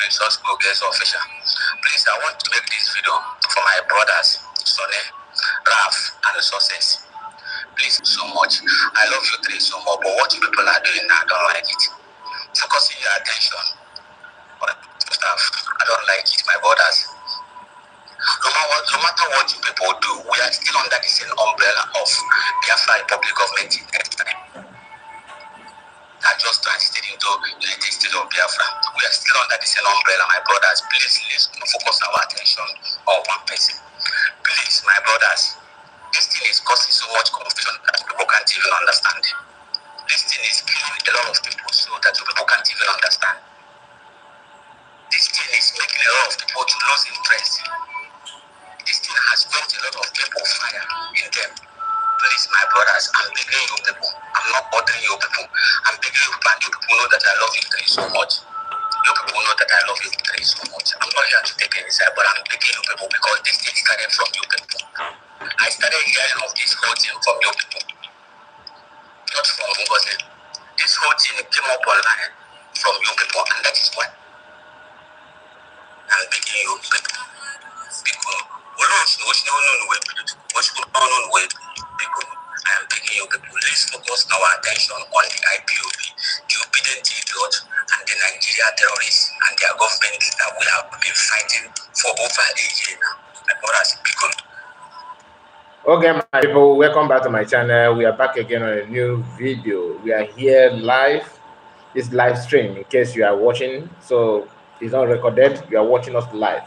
Facebook is official. Please, I want to make this video for my brothers, Sonny, Raf, and Success. Please, so much. I love you three so much, but what you people are doing now, I don't like it. Focusing your attention on stuff. I don't like it, my brothers. No matter what you people do, we are still under the same umbrella of Biafra Republic Government next time. I just transited into United States of Biafra. We are still under the same umbrella, my brothers. Please, let's focus our attention on one person. Please, my brothers, this thing is causing so much confusion that people can't even understand. This thing is killing a lot of people so that people can't even understand. This thing is making a lot of people to lose interest. This thing has brought a lot of people fire in them. Please, my brothers, I'm begging you people. I'm not bothering you people. I'm begging you people, and you people know that I love you three so much. You people know that I love you three so much. I'm not here to take any side, but I'm begging you people because this thing started from you people. I started hearing of this whole thing from you people. Not from Ngozi. This whole thing came up online from you people, and that is why I'm begging you people. Because I am begging you people, let's focus our attention on the IPOB, the obedient idiot, and the Nigeria terrorists and their government that we have been fighting for over a year now. My brothers, because okay, my people, welcome back to my channel. We are back again on a new video. We are here live. This live stream, in case you are watching, so it's not recorded, you are watching us live.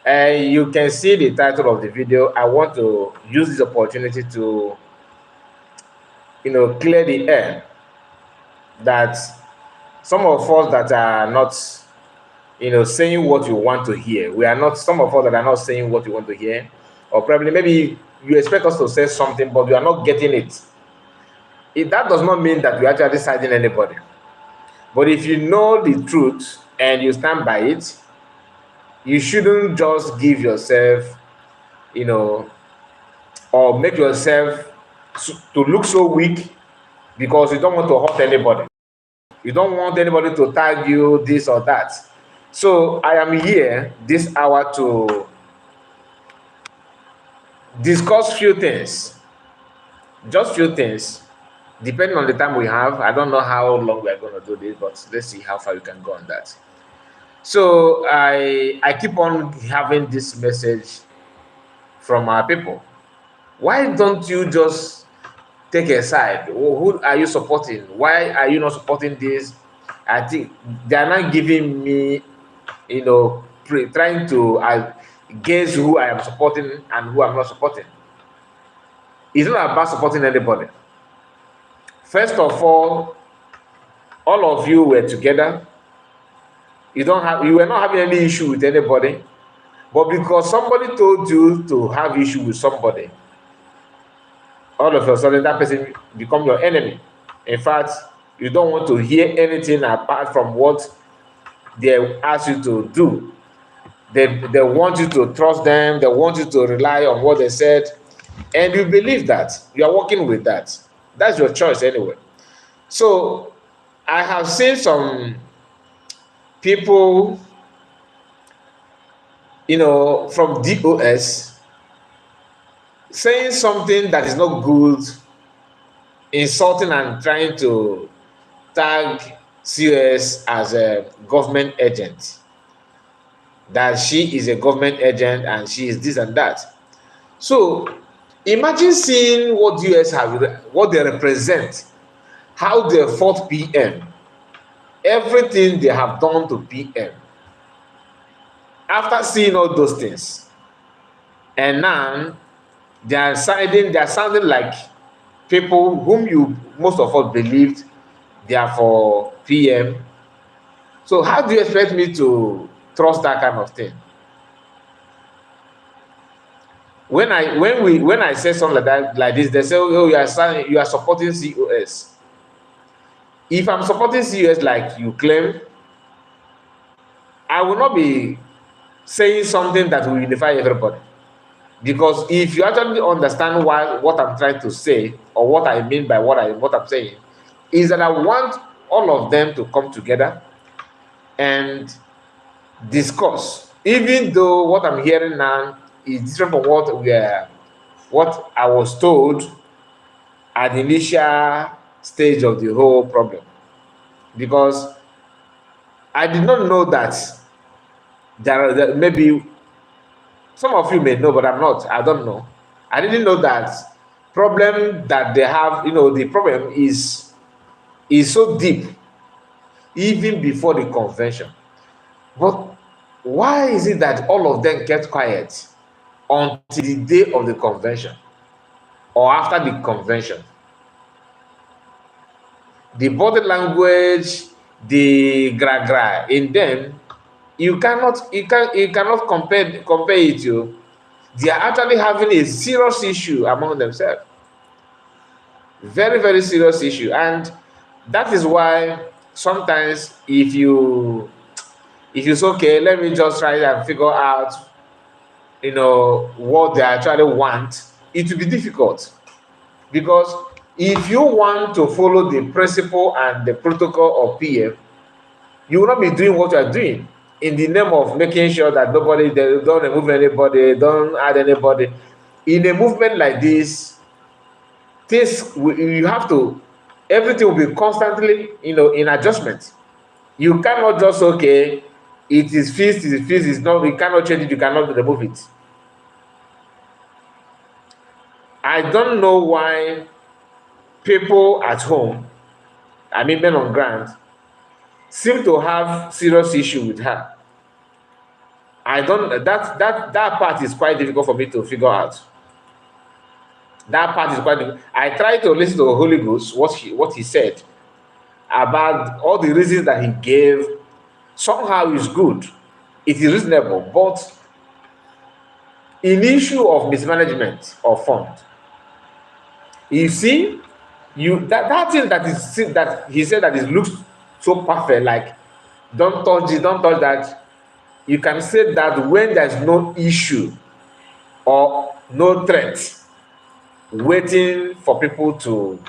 And you can see the title of the video. I want to use this opportunity to, clear the air that some of us that are not, saying what you want to hear. We are not, some of us that are not saying what you want to hear, or probably maybe you expect us to say something, but we are not getting it. That does not mean that we are actually siding anybody. But if you know the truth and you stand by it, you shouldn't just give yourself, or make yourself to look so weak because you don't want to hurt anybody. You don't want anybody to tag you this or that. So I am here this hour to discuss few things, just few things, depending on the time we have. I don't know how long we are going to do this, but let's see how far we can go on that. So I keep on having this message from our people. Why don't you just take a side? Who are you supporting? Why are you not supporting this? I think they are not giving me, trying to guess who I am supporting and who I'm not supporting. It's not about supporting anybody. First of all of you were together. You were not having any issue with anybody, but because somebody told you to have issue with somebody, all of a sudden that person become your enemy. In fact, you don't want to hear anything apart from what they ask you to do. They want you to trust them. They want you to rely on what they said, and you believe that. You are working with that. That's your choice anyway. So I have seen some people, from DOS saying something that is not good, insulting and trying to tag COS as a government agent, that she is a government agent and she is this and that. So imagine seeing what US have, what they represent, how they fought PM, everything they have done to PM. After seeing all those things, and now they are sounding like people whom most of us believed they are for PM. So how do you expect me to trust that kind of thing? When I say something like this, they say, "Oh, you are supporting COS." If I'm supporting COS like you claim, I will not be saying something that will unify everybody. Because if you actually understand what I'm trying to say, or what I mean by what I'm saying, is that I want all of them to come together and discuss. Even though what I'm hearing now is different from what I was told at the initial stage of the whole problem, because I did not know that that maybe some of you may know, but I'm not. I don't know. I didn't know that problem that they have. The problem is so deep, even before the convention. But why is it that all of them kept quiet until the day of the convention or after the convention? The body language, the gra in them, you cannot compare it to. They are actually having a serious issue among themselves. Very, very serious issue. And that is why sometimes if you say, okay, let me just try and figure out what they actually want, it will be difficult. Because if you want to follow the principle and the protocol of PM, you will not be doing what you are doing in the name of making sure that they don't remove anybody, don't add anybody. In a movement like this, you have to, everything will be constantly, in adjustment. You cannot just, okay, it is fixed, it's not, you cannot change it, you cannot remove it. I don't know why people at home, I mean men on ground, seem to have serious issue with her. I don't that part is quite difficult for me to figure out. That part is quite difficult. I try to listen to the Holy Ghost, what he said about all the reasons that he gave. Somehow is good. It is reasonable, but in issue of mismanagement of fund, you see, that thing that he said that it looks so perfect, like don't touch it, don't touch that. You can say that when there's no issue or no threat waiting for people to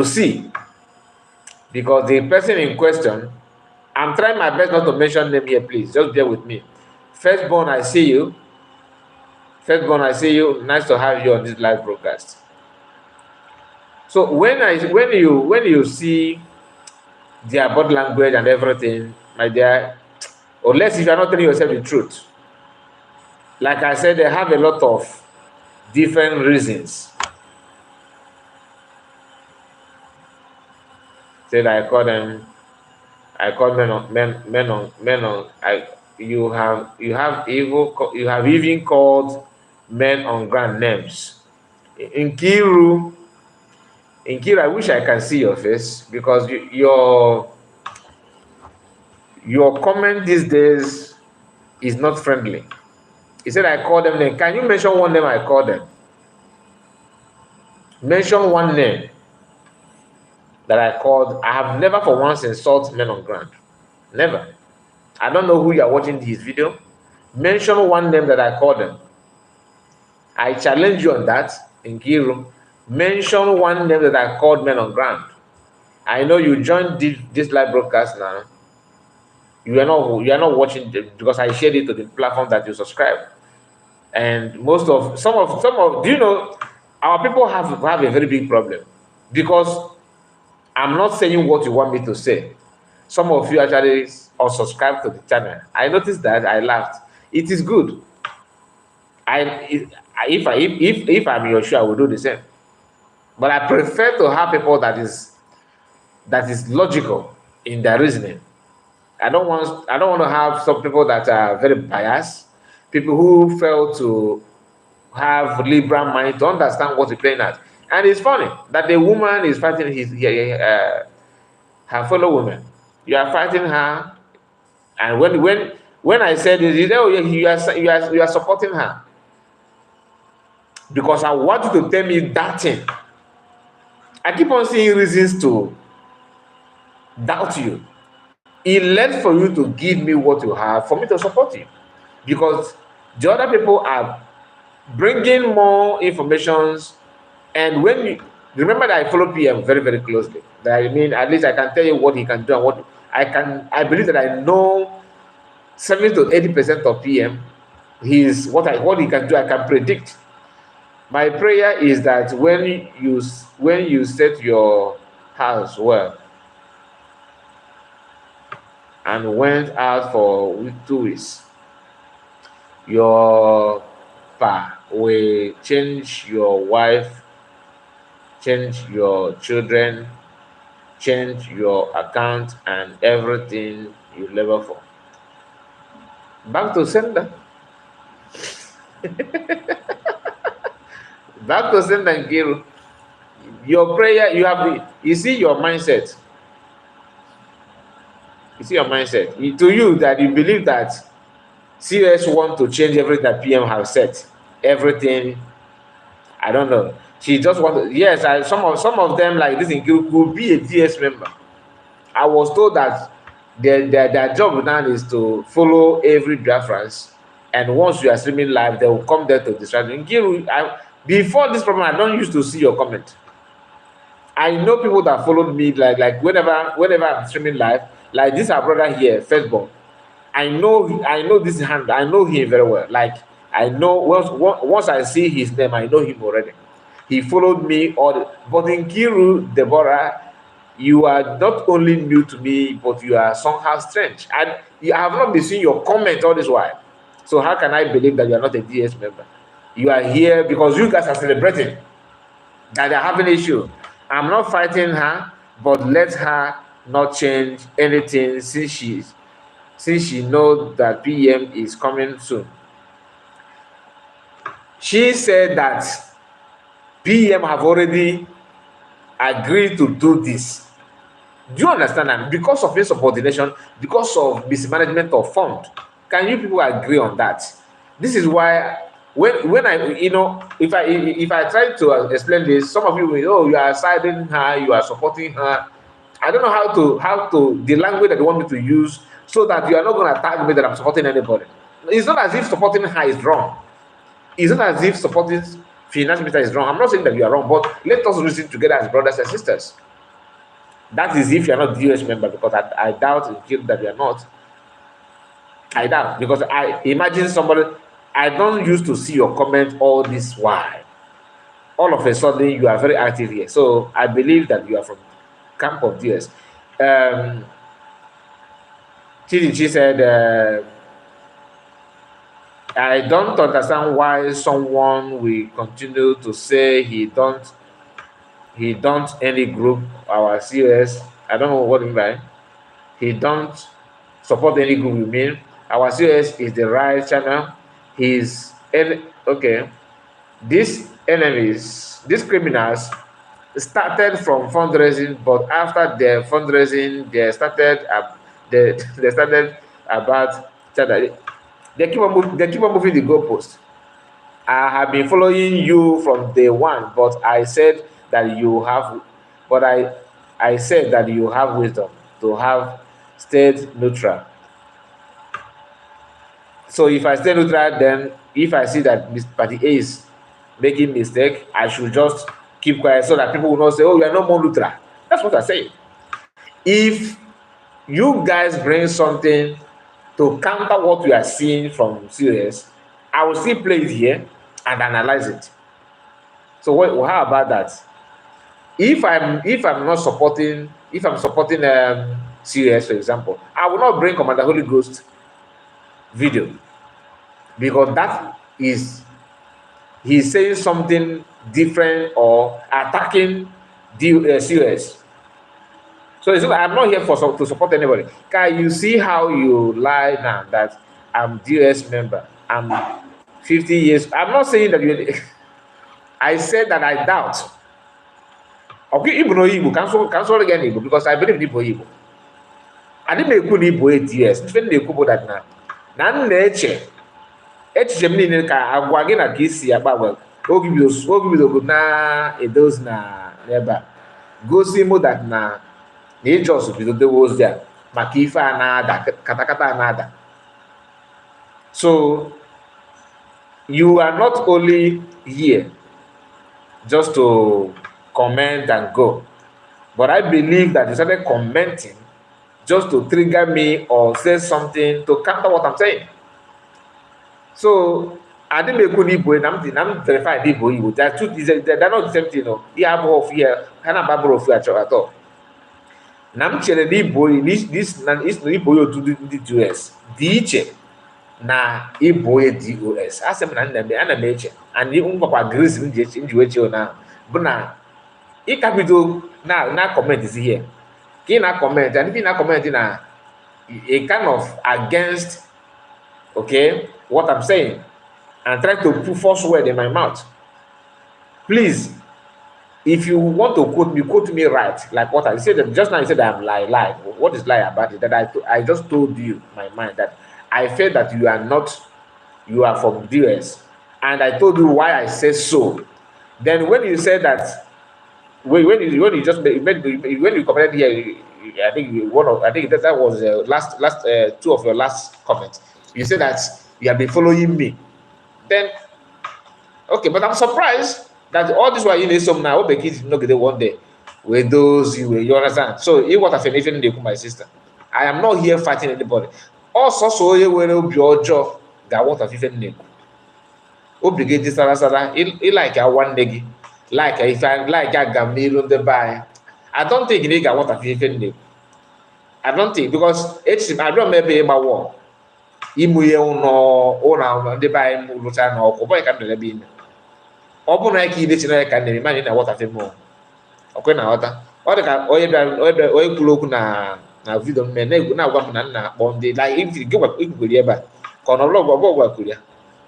see, because the person in question, I'm trying my best not to mention them here, please just bear with me. Firstborn, I see you. Firstborn, I see you. Nice to have you on this live broadcast. So when you see their body language and everything, my dear, unless if you're not telling yourself the truth, like I said, they have a lot of different reasons. Said I call men on. You have even called men on ground names. In Kiru, I wish I can see your face, because your comment these days is not friendly. He said I call them name. Can you mention one name I call them? Mention one name that I called. I have never for once insulted men on ground. Never. I don't know who you are watching this video. Mention one name that I called them. I challenge you on that in Kiru. Mention one name that I called men on ground. I know you joined this live broadcast now. You are not watching because I shared it to the platform that you subscribe. And some of do you know, our people have a very big problem, because I'm not saying what you want me to say. Some of you actually unsubscribe to the channel. I noticed that. I laughed. It is good. If I'm your shoe, I will do the same. But I prefer to have people that is logical in their reasoning. I don't want to have some people that are very biased, people who fail to have liberal mind to understand what we're playing at. And it's funny that the woman is fighting her fellow woman. You are fighting her, and when I said it, you are supporting her, because I want you to tell me that thing. I keep on seeing reasons to doubt you. It led for you to give me what you have for me to support you, because the other people are bringing more informations. And when you remember that I follow PM very, very closely, that I mean, at least I can tell you what he can do and what I believe that I know 70 to 80% of PM. He's what he can do, I can predict. My prayer is that when you set your house well and went out for 2 weeks, your pa will change your wife, change your children, change your account and everything you labor for. Back to sender. Back to sender and Giro. Your prayer, you see your mindset. You see your mindset. To you that you believe that CS want to change everything that PM have said. Everything, I don't know. She just want to, yes, some of them like this in could be a DS member. I was told that their job now is to follow every Biafrans, and once you are streaming live, they will come there to distract you. Nkiru, before this problem, I don't used to see your comment. I know people that followed me like whenever I'm streaming live, like this our brother here, firstborn. I know this hand, I know him very well. Like I know once I see his name, I know him already. He followed me but in Kiru, Deborah, you are not only new to me, but you are somehow strange. And I have not been seeing your comment all this while. So how can I believe that you are not a DS member? You are here because you guys are celebrating that they're having issue. I'm not fighting her, but let her not change anything since she knows that PM is coming soon. She said that PM have already agreed to do this. Do you understand that? Because of insubordination, because of mismanagement of fund. Can you people agree on that? This is why when I if I try to explain this, some of you will, oh, you are siding her, you are supporting her. I don't know how to the language that you want me to use so that you are not going to tag me that I'm supporting anybody. It's not as if supporting her is wrong. It's not as if supporting finance minister is wrong. I'm not saying that you are wrong, but let us reason together as brothers and sisters. That is if you are not the US member, because I doubt that you are not. I doubt, because I imagine somebody, I don't used to see your comment all this while. All of a sudden, you are very active here. So I believe that you are from camp of DS. Chidichi said, I don't understand why someone will continue to say he don't any group our CS. I don't know what you mean by he don't support any group. You mean our CS is the right channel? Okay. These enemies, these criminals started from fundraising, but after their fundraising, they started about channel. They keep on moving the goalpost. I have been following you from day one, but I said that you have wisdom to have stayed neutral. So if I stay neutral, then if I see that Party A is making mistake, I should just keep quiet so that people will not say, oh, you are no more neutral. That's what I say. If you guys bring something to counter what we are seeing from CS, I will still play it here and analyze it. So how about that? If I'm supporting CS, for example, I will not bring Commander Holy Ghost video, because that is he's saying something different or attacking the CS. So it's I'm not here to support anybody. Can you see how you lie now that I'm DS member? I'm 50 years. I'm not saying that you. I said that I doubt. Okay, Igbo no Igbo. Cancel again Igbo, because I believe in Igbo. I didn't make Igbo 8 years. Even the Igbo that now. Na echiche m niile ka agwa gị na ka isi agbanwe oge bidogo na edozi na n'ebe a gosi mụ that na ịjọs bido dewe ozi a maka ife a na-ada katakata a na-ada. So you are not only here just to comment and go, but I believe that you started commenting just to trigger me or say something to counter what I'm saying. So I didn't make good Igbo, and I'm verified Igbo. They're not the same thing, no. Yeah, I'm off here, and I'm of here at all. Na m chere na Igbo Igbo ya otu ndị US dị iche na Igbo ya DOS. Asị m na ana m eche, and ngwakwa gris m ji wee chee na bụ na ịkabido na comment is here ka ị na comment, and if ị na comment na a kind of against, okay, what I'm saying, and try to put false word in my mouth. Please, if you want to quote me right, like what I said just now. You said I'm lie. What is lie about it? That I just told you my mind that I felt that you are from US, and I told you why I said so. Then when you said that, when you commented here, I think that was last two of your last comments. You said that you have been following me. Then okay, but I'm surprised that all this while you need some now, kids not get one day with those you understand. So you what I even they my sister. I am not here fighting anybody. Also, so you will be your job that what I've even name. Obligate this sara like a one leg, like if I like a gamil on the buy. I don't think you got what I've even name. I don't think, because I don't maybe my war. Imuye no ona the buy lucha no ko boy can be. Ọ bụrụ na ị na-eche na ka na imagine na water femo okwe na ghọta. Ọ dị ka onye kwuru okwu na vidio mme na-agwa m na nna akpọ ndị ikwukwere ebe a ka ọ nọ ọgwa kwuru ya,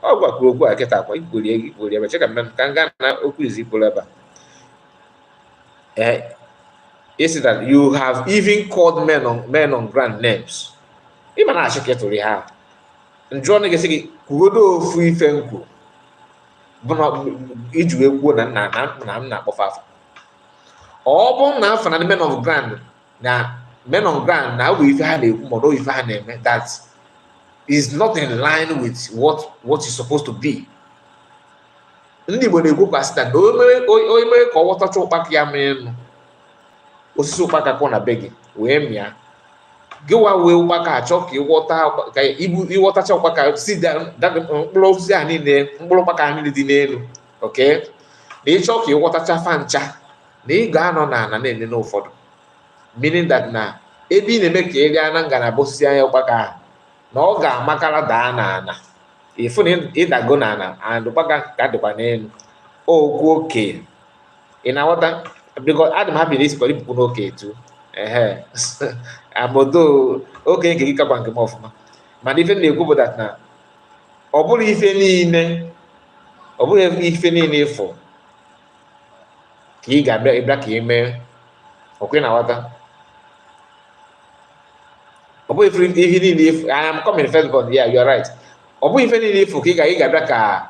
ọ gwakwuru okwu a kịta akwa ikwukwere ebe cheka m ka m gaa na okwu izi ikporo ebe a. Is that you have even called men on grand names. Ịma na achịkịtụrụ ha njụọ na gị kwugodo ofu ife nkwu bụ na iji wee kwuo na m na-akpọfa afa. Ọ bụ na afa na men of grand na ọ bụ ife ha na-ekwu ma ọ bụ ife ha na-eme that is not in line with what is supposed to be. Ndị Igbo na-ekwu kwasị na onye mere ka ọ ghọtacha ụkpaka ya mee nụ osisi ụkpaka kwụ na be gị wee mịa gịwa wee ụkpaka achọ ka ịghọtacha ụkpaka si mkpụrụ osisi a niile, mkpụrụ ụkpaka niile dị n'elu, oke, na ịchọ ka ịghọtacha fa ncha na ị ga-anọ n'ala na-ene n'ụfọdụ, meaning that na ebe ị na-eme ka ị gaa na ngalaba osisi anya ụkpaka ahụ na ọ ga-amakara daa n'ala, ịfụ na ịdago n'ala and ụkpaka ka dịkwa n'elu okwu oke. Ị na-aghọta? Because Adam happy na isikọrọ ibukwu n'oke etu amodo okenye nke gị kakwa nke m ọfụma, mana ife na-ekwu bụ that na ọ bụghị ife niile ịfụ ka ị ga-abịa ka ị mee, okwe na nghọta. Ọ bụghị ife niile ịfụ, I am coming first born, yeah, you are right. Ọ bụghị ife niile ịfụ ka ị ga-abịa ka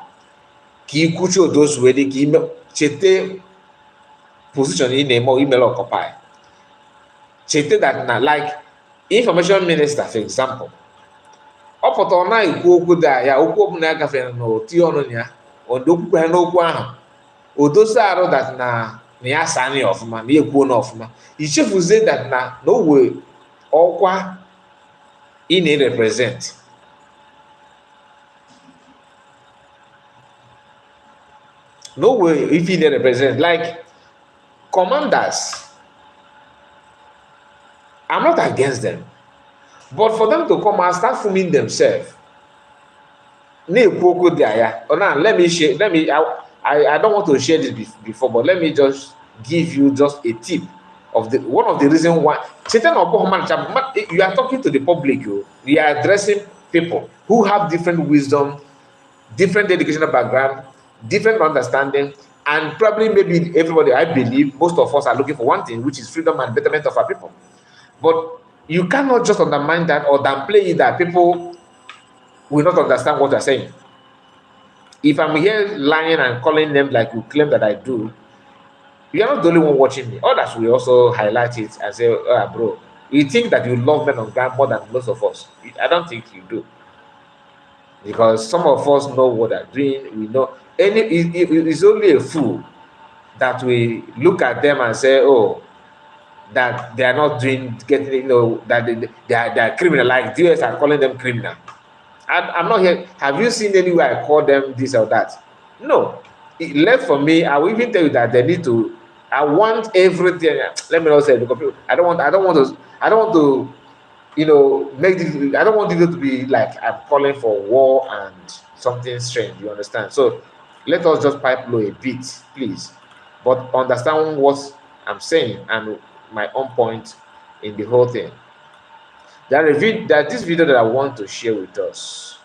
ị kwuchi odozu wee dị ka ime chete position ị na-eme email occupy. Chete that na like information minister for example, ọ pụtara na ikwu okwu dị ya okwu ọbụla ya gafere n'oti ọnụ ya odokwukwe ha n'okwu ahụ odosi arụ that na ya sani ọfụma na ekwuo na ọfụma, ichefuzie that na owe ọkwa ị na-represent. No way if ị na-represent like commanders. I'm not against them, but for them to come and start fooling themselves, let me share. I don't want to share this before, but let me just give you just a tip of one of the reasons why you are talking to the public. You are addressing people who have different wisdom, different educational background, different understanding, and probably maybe everybody, I believe, most of us are looking for one thing, which is freedom and betterment of our people. But you cannot just undermine that or downplay it that people will not understand what you're saying. If I'm here lying and calling them like you claim that I do, you are not the only one watching me. Others will also highlight it and say, oh, bro, you think that you love men on ground more than most of us. I don't think you do. Because some of us know what they're doing. We know. It's only a fool that we look at them and say, oh, that they are not doing getting, that they are criminal, like US are calling them criminal. I'm not here. Have you seen anywhere I call them this or that? No. Left for me, I will even tell you that they need to. I want everything. Let me not say it, because I don't want. I don't want to. I don't want to. Make this. I don't want it to be like I'm calling for war and something strange. You understand? So let us just pipe low a bit, please. But understand what I'm saying and my own point in the whole thing. That this video that I want to share with us.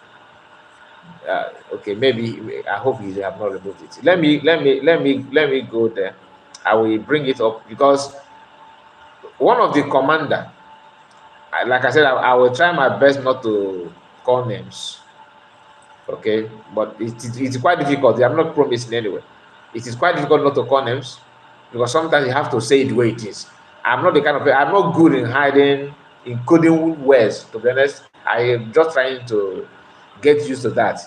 Okay, maybe I hope you have not removed it. Let me go there. I will bring it up because one of the commander, like I said, I will try my best not to call names. Okay, but it's quite difficult. I'm not promising anyway. It is quite difficult not to call names because sometimes you have to say it the way it is. I'm not the kind of I'm not good in hiding, in coding words. To be honest, I am just trying to get used to that.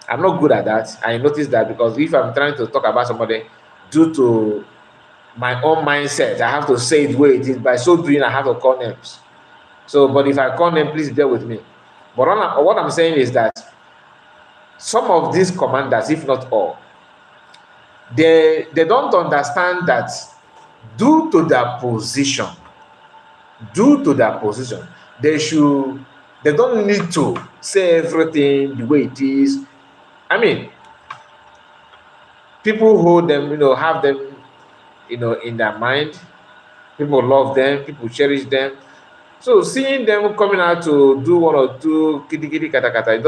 I'm not good at that. I noticed that because if I'm trying to talk about somebody due to my own mindset, I have to say it the way it is. By so doing, I have to call names. So, but if I call them, please bear with me. But what I'm saying is that some of these commanders, if not all, they don't understand that due to their position, they don't need to say everything the way it is. I mean, people hold them, have them, in their mind. People love them, people cherish them. So seeing them coming out to do one or two kitty kitty kata kata, it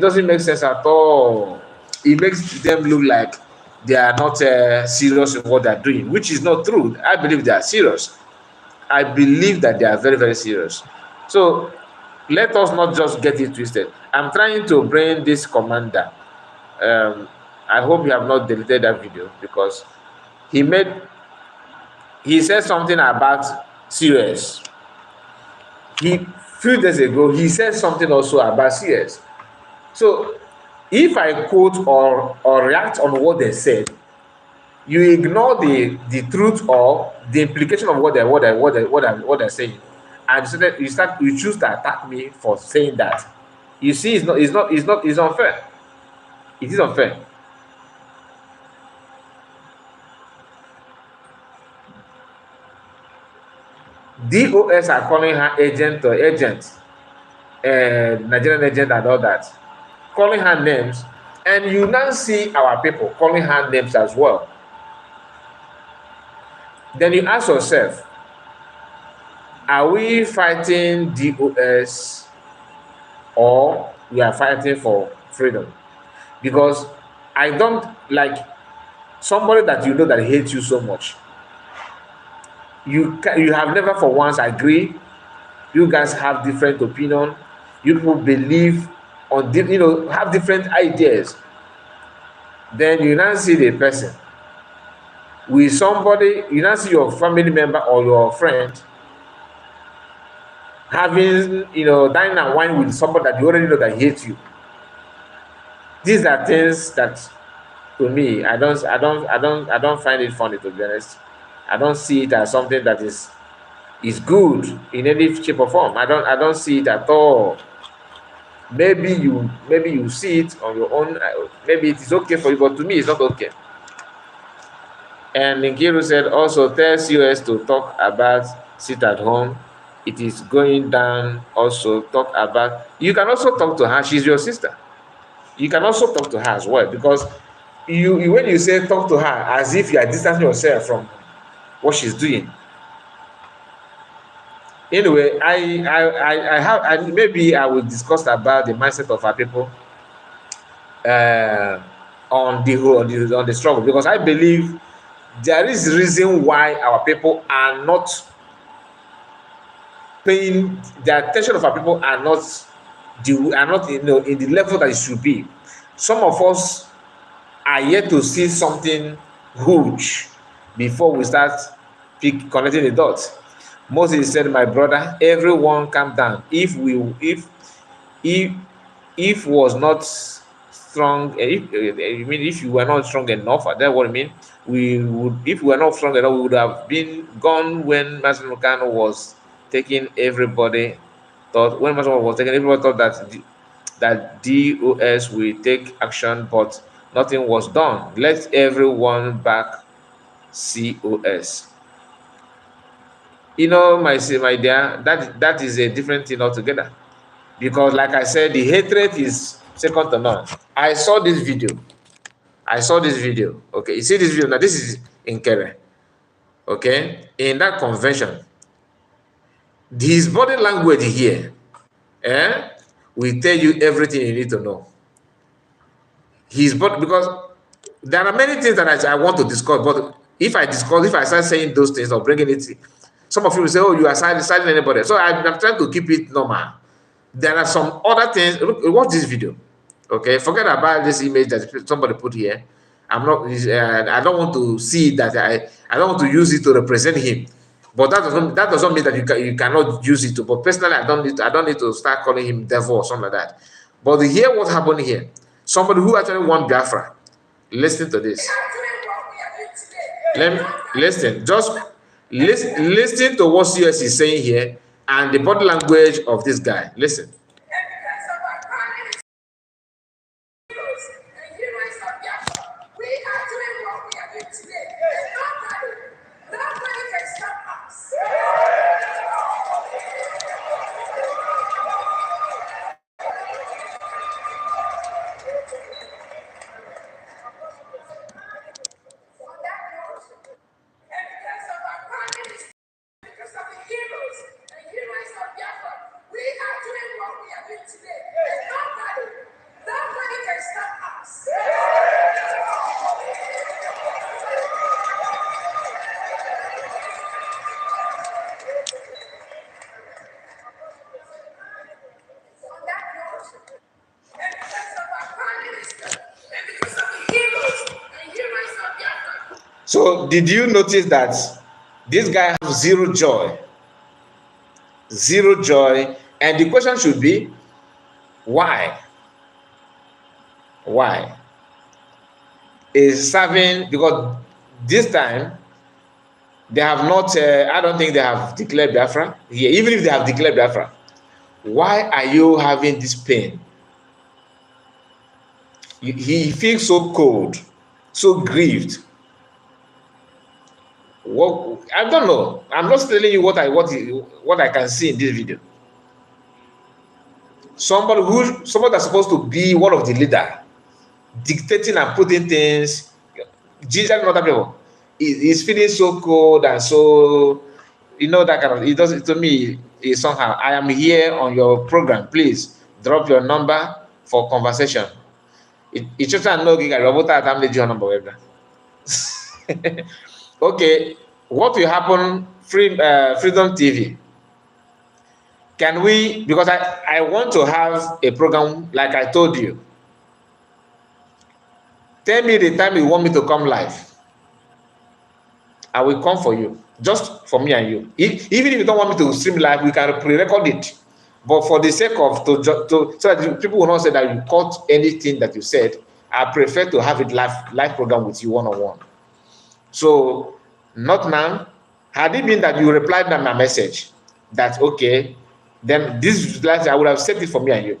doesn't make sense at all. It makes them look like they are not serious in what they're doing, which is not true. I believe they are serious. I believe that they are very, very serious. So let us not just get it twisted. I'm trying to bring this commander. Um, I hope you have not deleted that video because he made he said something about serious. He few days ago he said something also about serious. So if I quote or react on what they said, you ignore the truth or the implication of what they're saying, and you choose to attack me for saying that. You see, it's unfair. It is unfair. DOS are calling her agent or agent, Nigerian agent and all that, calling her names, and you now see our people calling her names as well. Then you ask yourself, are we fighting DOS or we are fighting for freedom? Because I don't like somebody that you know that hates you so much. You have never for once agree. You guys have different opinion. You people believe on have different ideas. Then you now see the person with somebody, you now see your family member or your friend having dining and wine with somebody that you already know that hates you. These are things that, to me, I don't find it funny, to be honest. I don't see it as something that is good in any shape or form. I don't see it at all. Maybe you see it on your own. Maybe it is okay for you, but to me, it's not okay. And Nkiru said also tells US to talk about sit at home. It is going down. Also talk about. You can also talk to her. She's your sister. You can also talk to her as well, because you when you say talk to her as if you are distancing yourself from what she's doing. Anyway, maybe I will discuss about the mindset of our people on the struggle, because I believe there is reason why our people are not paying the attention of our people are not in the level that it should be. Some of us are yet to see something huge before we start connecting the dots. Moses said, "My brother, everyone calm down. If was not strong, if you were not strong enough, that's what I mean. we would, if we were not strong enough, we would have been gone when Master Kano was taking everybody. Thought when Master was taking everybody thought that DOS will take action, but nothing was done. Let everyone back COS. You know, my dear, that is a different thing altogether. Because, like I said, the hatred is second to none. I saw this video. Okay, you see this video now. This is in Kere. Okay, in that convention, his body language here, will tell you everything you need to know. His body, because there are many things that I want to discuss, but if I start saying those things or bringing it, some of you will say, "Oh, you are citing anybody." So I'm trying to keep it normal. There are some other things. Look, watch this video. Okay, forget about this image that somebody put here. I'm not. I don't want to see that. I don't want to use it to represent him. But that doesn't mean that you cannot use it. But personally, I don't need to start calling him devil or something like that. But hear what happened here. Somebody who actually won Biafra. Listen to this. Let me listen. Just listen to what CS is saying here and the body language of this guy. Listen. So did you notice that this guy has zero joy? Zero joy. And the question should be, why? Why? Is serving, because this time they have not, I don't think they have declared Biafra. Yeah, even if they have declared Biafra, why are you having this pain? He feels so cold, so grieved. What, I don't know. I'm just telling you what I can see in this video. Somebody that's supposed to be one of the leader, dictating and putting things, Jesus and other people, is feeling so cold and so, that kind of. It does, to me, is somehow. I am here on your program. Please drop your number for conversation. It's just a no gig. Number. Okay, what will happen? Freedom TV. Can we? Because I want to have a program like I told you. Tell me the time you want me to come live. I will come for you, just for me and you. Even if you don't want me to stream live, we can pre-record it. But for the sake of so that people will not say that you caught anything that you said, I prefer to have it live program with you one-on-one. So not now. Had it been that you replied on my message, that okay, then this live I would have set it for me and you.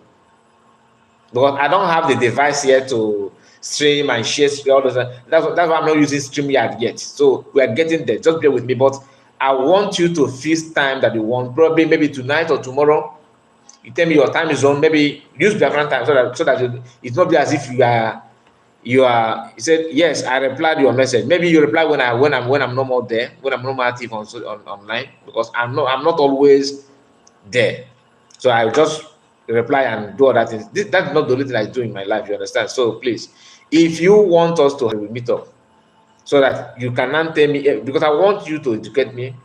Because I don't have the device here to stream and share all those. That's why I'm not using StreamYard yet. So we are getting there. Just bear with me. But I want you to fix time that you want. Probably maybe tonight or tomorrow. You tell me your time zone. Maybe use different time so that it's not be as if you said yes. I replied your message. Maybe you reply when I'm no more there. When I'm no more active on online, because I'm not always there. So I just reply and do all that things. That's not the only thing I do in my life, you understand? So please, if you want us to meet up so that you can now tell me, because I want you to educate me,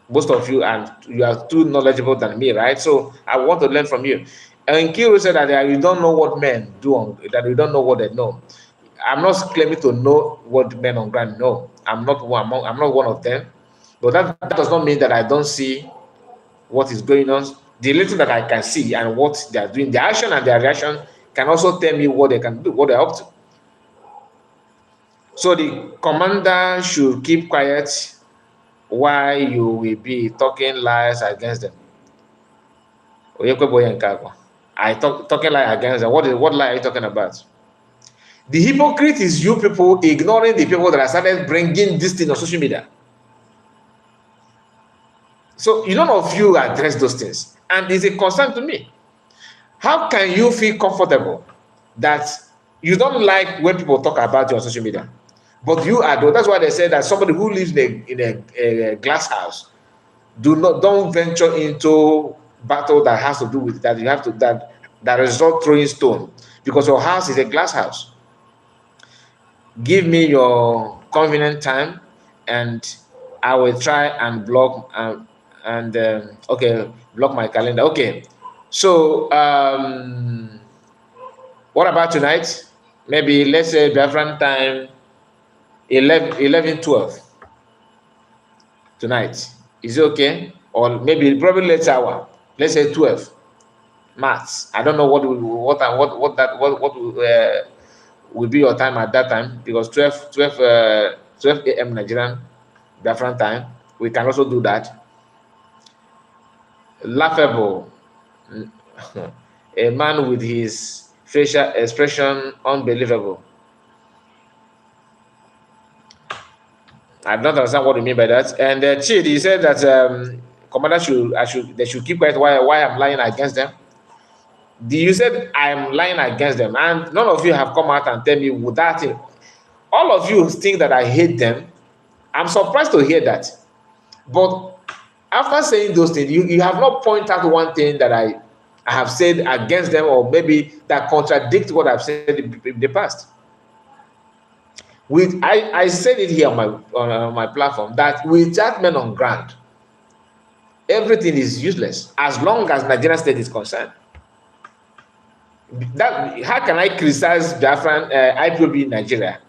most of you, and you are too knowledgeable than me, right? So I want to learn from you. And Kiro said that you don't know what men do, that you don't know what they know. I'm not claiming to know what men on ground know. I'm not one of them. But that does not mean that I don't see what is going on. The little that I can see and what they are doing, their action and their reaction can also tell me what they can do, what they're up to. So the commander should keep quiet while you will be talking lies against them. I talking lie against them. What lie are you talking about? The hypocrite is you people ignoring the people that have started bringing this thing on social media. So none of you address those things, and it's a concern to me. How can you feel comfortable that you don't like when people talk about you on social media, but you are? That's why they say that somebody who lives in a glass house don't venture into battle that has to do with that. You have to that result throwing stone because your house is a glass house. Give me your convenient time, and I will try and block okay, block my calendar. Okay, so what about tonight? Maybe let's say Biafran time 11:12 tonight. Is it okay? Or maybe probably later hour. Let's say 12. Maths. I don't know will be your time at that time, because 12 a.m. Nigerian Biafran time. We can also do that. Laughable. A man with his facial expression unbelievable. I don't understand what you mean by that. And Chid, he said that commander they should keep quiet why I'm lying against them. You said I'm lying against them, and none of you have come out and tell me would that thing. All of you think that I hate them. I'm surprised to hear that. But after saying those things, you have not pointed out one thing that I have said against them, or maybe that contradicts what I've said in the past. I said it here on my platform that without men on ground, everything is useless as long as Nigerian state is concerned. How can I criticize Biafran IPOB in Nigeria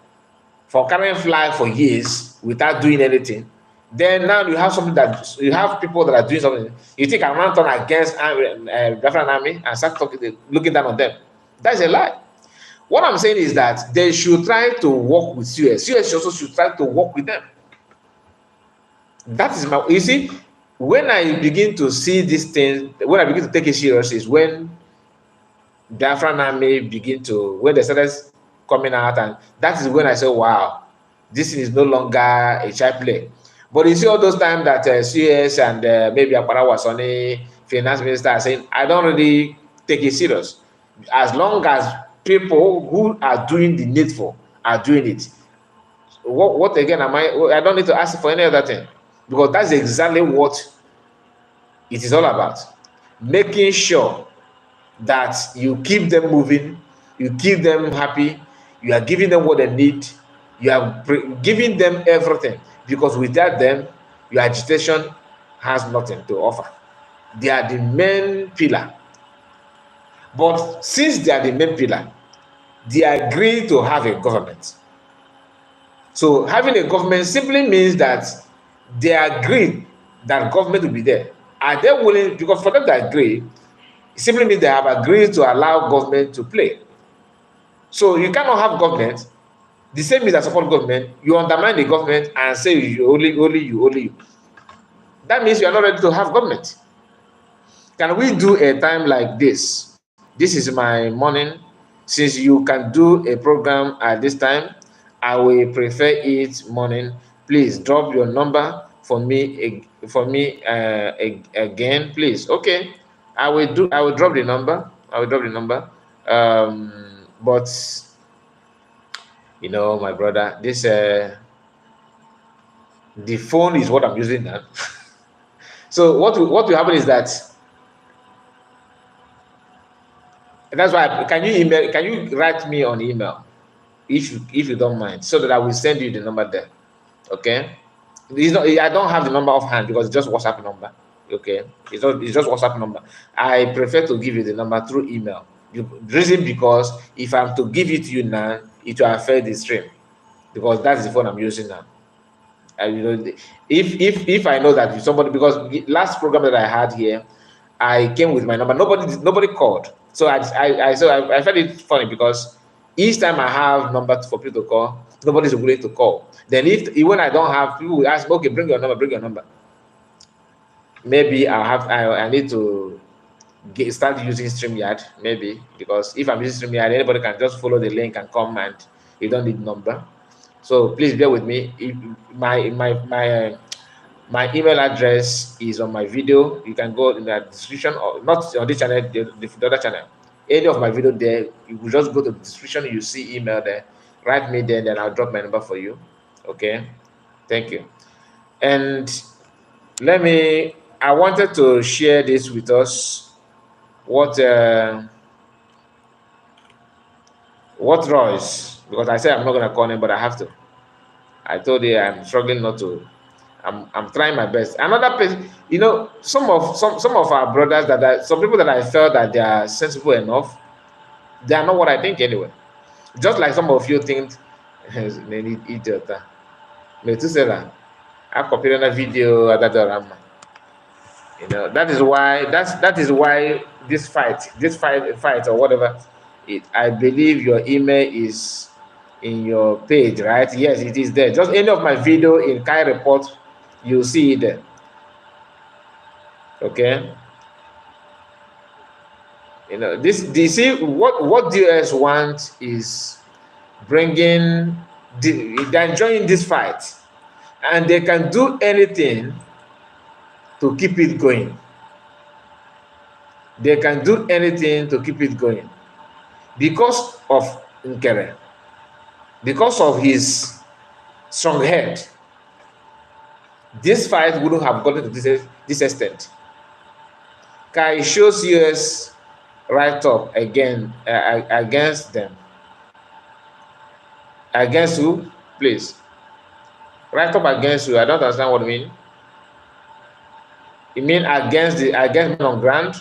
for carrying flag for years without doing anything? Then now you have something that you have people that are doing something. You think I'm not turn against Biafran army and start looking down on them? That's a lie. What I'm saying is that they should try to work with US. US also should try to work with them. That is you see, when I begin to see these things, when I begin to take it serious, is when Biafran army when they started coming out, and that is when I say, wow, this is no longer a child play. But you see all those times that CS and maybe Akpara Wasoni, finance minister, are saying, I don't really take it serious. As long as people who are doing the needful are doing it. What again am I don't need to ask for any other thing, because that's exactly what it is all about. Making sure that you keep them moving, you keep them happy, you are giving them what they need, you are giving them everything, because without them, your agitation has nothing to offer. They are the main pillar. But since they are the main pillar, they agree to have a government. So having a government simply means that they agree that government will be there. Are they willing? Because for them to agree, it simply means they have agreed to allow government to play. So you cannot have government. The same means that support government, you undermine the government and say only you. That means you are not ready to have government. Can we do a time like this? This is my morning. Since you can do a program at this time, I will prefer it morning. Please drop your number for me again, please. Okay, I will drop the number. But my brother, this the phone is what I'm using now. So what will happen is that. That's why can you write me on email if you don't mind, so that I will send you the number there. Okay? I don't have the number offhand because it's just WhatsApp number. Okay? It's just WhatsApp number. I prefer to give you the number through email. The reason because if I'm to give it to you now, it will affect the stream, because that's the phone I'm using now. If I know that somebody, because the last program that I had here, I came with my number. Nobody called. So I felt it funny because Each time I have number for people to call, nobody's willing to call. Then if when I don't have, people will ask, okay, bring your number, bring your number. Maybe I need to start using StreamYard, maybe, because if I'm using StreamYard, anybody can just follow the link and come, and you don't need number. So please bear with me. If my email address is on my video. You can go in the description, or not on this channel, the other channel. Any of my video there, you will just go to the description, you see email there, write me there, then I'll drop my number for you. Okay, thank you. And I wanted to share this with us, what Royce, because I said I'm not going to call him, but I have to. I told you I'm struggling not to. I'm trying my best. Another person, some of our brothers some people that I felt that they are sensible enough, they are not what I think anyway. Just like some of you think, they need idiot. Metusela, I copied on a video that that is why this fight or whatever. I believe your email is in your page, right? Yes, it is there. Just any of my video in Kai report, you'll see it there. Okay. See what DOS want is bringing. They're enjoying this fight, and they can do anything to keep it going. They can do anything to keep it going because of Nkere, because of his strong head. This fight wouldn't have gotten to this extent. Kai shows US right up again against them. Against who? Please. Right up against who? I don't understand what you mean. You mean against men on ground?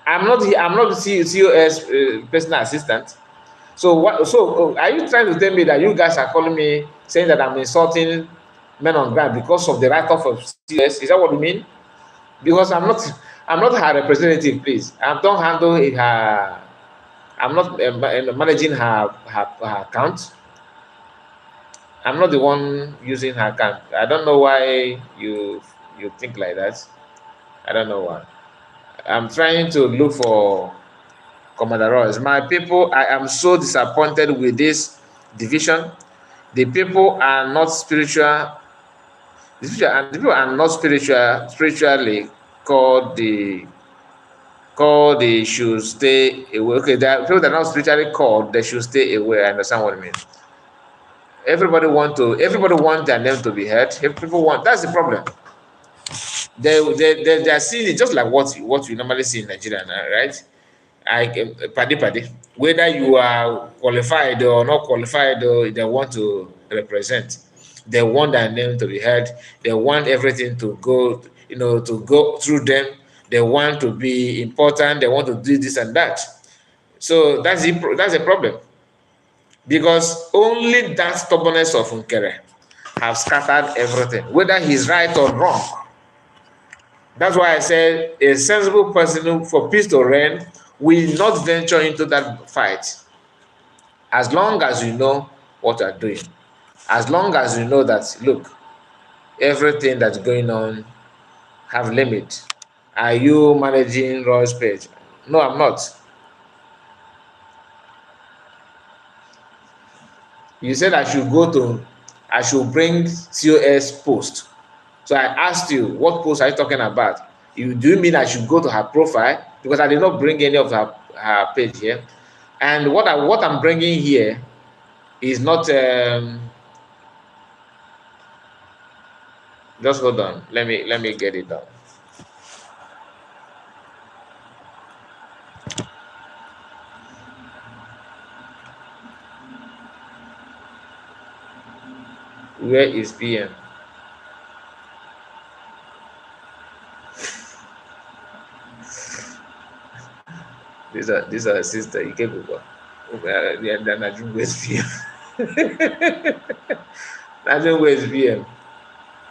I'm not COS personal assistant. So what? So are you trying to tell me that you guys are calling me saying that I'm insulting men on ground because of the write-off of COS? Is that what you mean? Because I'm not her representative, please. I don't handle her. I'm not managing her account. I'm not the one using her account. I don't know why you think like that. I don't know why. I'm trying to look for Commander Royce. My people, I am so disappointed with this division. The people are not spiritual. The people are not spiritually called. They should stay away. Okay, there are people that are not spiritually called. They should stay away. I understand what I mean. Everybody want their name to be heard. People want. That's the problem. They are seeing it just like what we normally see in Nigeria now, right? Paddy. Whether you are qualified or not qualified, or they want to represent. They want their name to be heard. They want everything to go, to go through them. They want to be important. They want to do this and that. So that's a problem. Because only that stubbornness of Nkere have scattered everything, whether he's right or wrong. That's why I said a sensible person for peace to reign will not venture into that fight. As long as you know what you're doing. As long as you know that, look, everything that's going on have limit. Are you managing Roy's page? No, I'm not. You said I should bring COS post. So I asked you, what post are you talking about? Do you mean I should go to her profile? Because I did not bring any of her page here. And what I'm bringing here is not. Just hold on. Let me get it done. Where is PM? These are sister Ikebukwa. They're not doing West PM. Not doing West PM.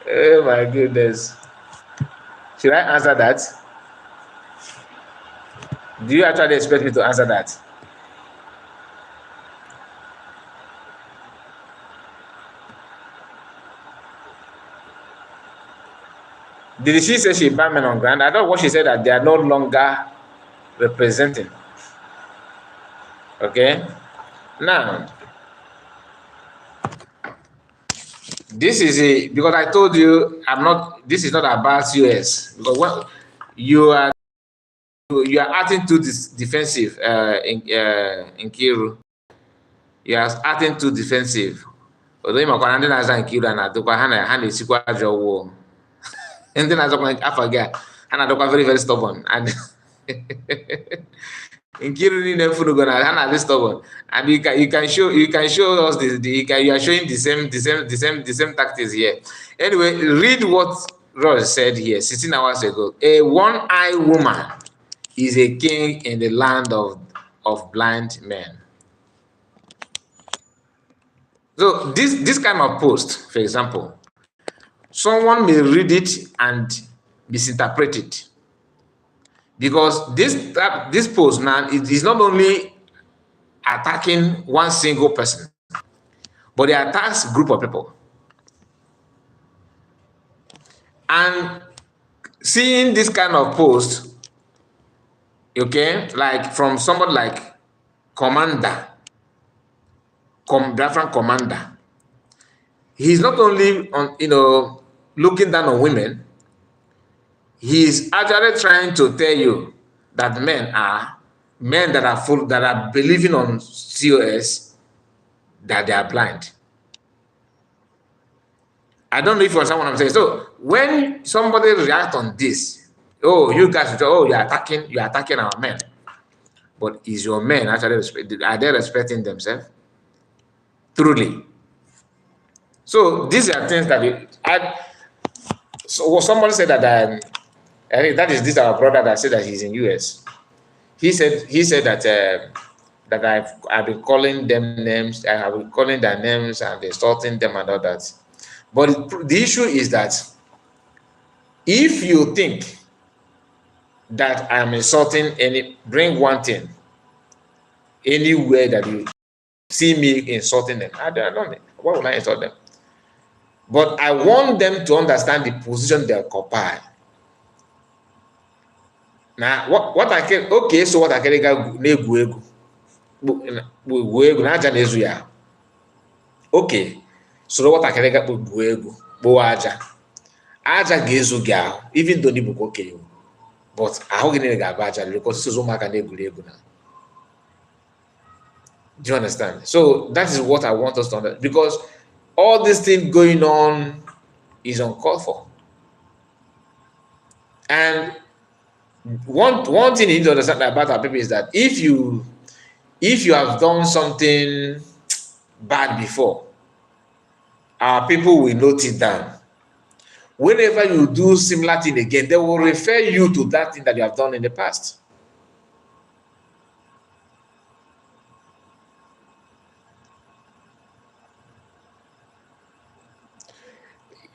Oh my goodness. Should I answer that? Do you actually expect me to answer that? Did she say she banned men on ground? I thought what she said that they are no longer representing. Okay. Now, this is a because I told you I'm not. This is not about US because when you are acting too defensive in Kiru. You are acting too defensive. Although you are ndị na-aza nke iru a na-adịkwa ha na-esikwa ajọ wụọ ndị na-azọkwa afọ gị a ha na-adịkwa very very stubborn and Nkiru niile furugo na ha na-adị stubborn and you can show us you are showing the same tactics here. Anyway, read what Ross said here 16 hours ago. A one-eyed woman is a king in the land of blind men. So this kind of post, for example, someone may read it and misinterpret it. Because this post now is not only attacking one single person, but it attacks a group of people. And seeing this kind of post, okay, like from somebody like Biafran commander, he's not only on looking down on women, he's actually trying to tell you that men that are believing on COS, that they are blind. I don't know if you understand what I'm saying. So when somebody reacts on this, oh, you guys, oh, you're attacking our men. But is your men actually are they respecting themselves? Truly. So these are things that so somebody said that I think this is our brother that said that he's in US. He said that I've been calling them names, I have been calling their names and insulting them and all that. But the issue is that if you think that I'm insulting bring one thing anywhere that you see me insulting them, I don't know. Why would I insult them? But I want them to understand the position they occupy. Now, what I can so what I can okay, so what I can get aja ga-ezu gị ahụ even though n'Igbo okenye but ahụ gị niile ga-aba aja because it's ụmụaka na-egwuri egwu na. Do you understand? So that is what I want us to understand, because all this thing going on is uncalled for. And one thing you need to understand about our people is that if you have done something bad before, our people will note it down. Whenever you do similar thing again, they will refer you to that thing that you have done in the past.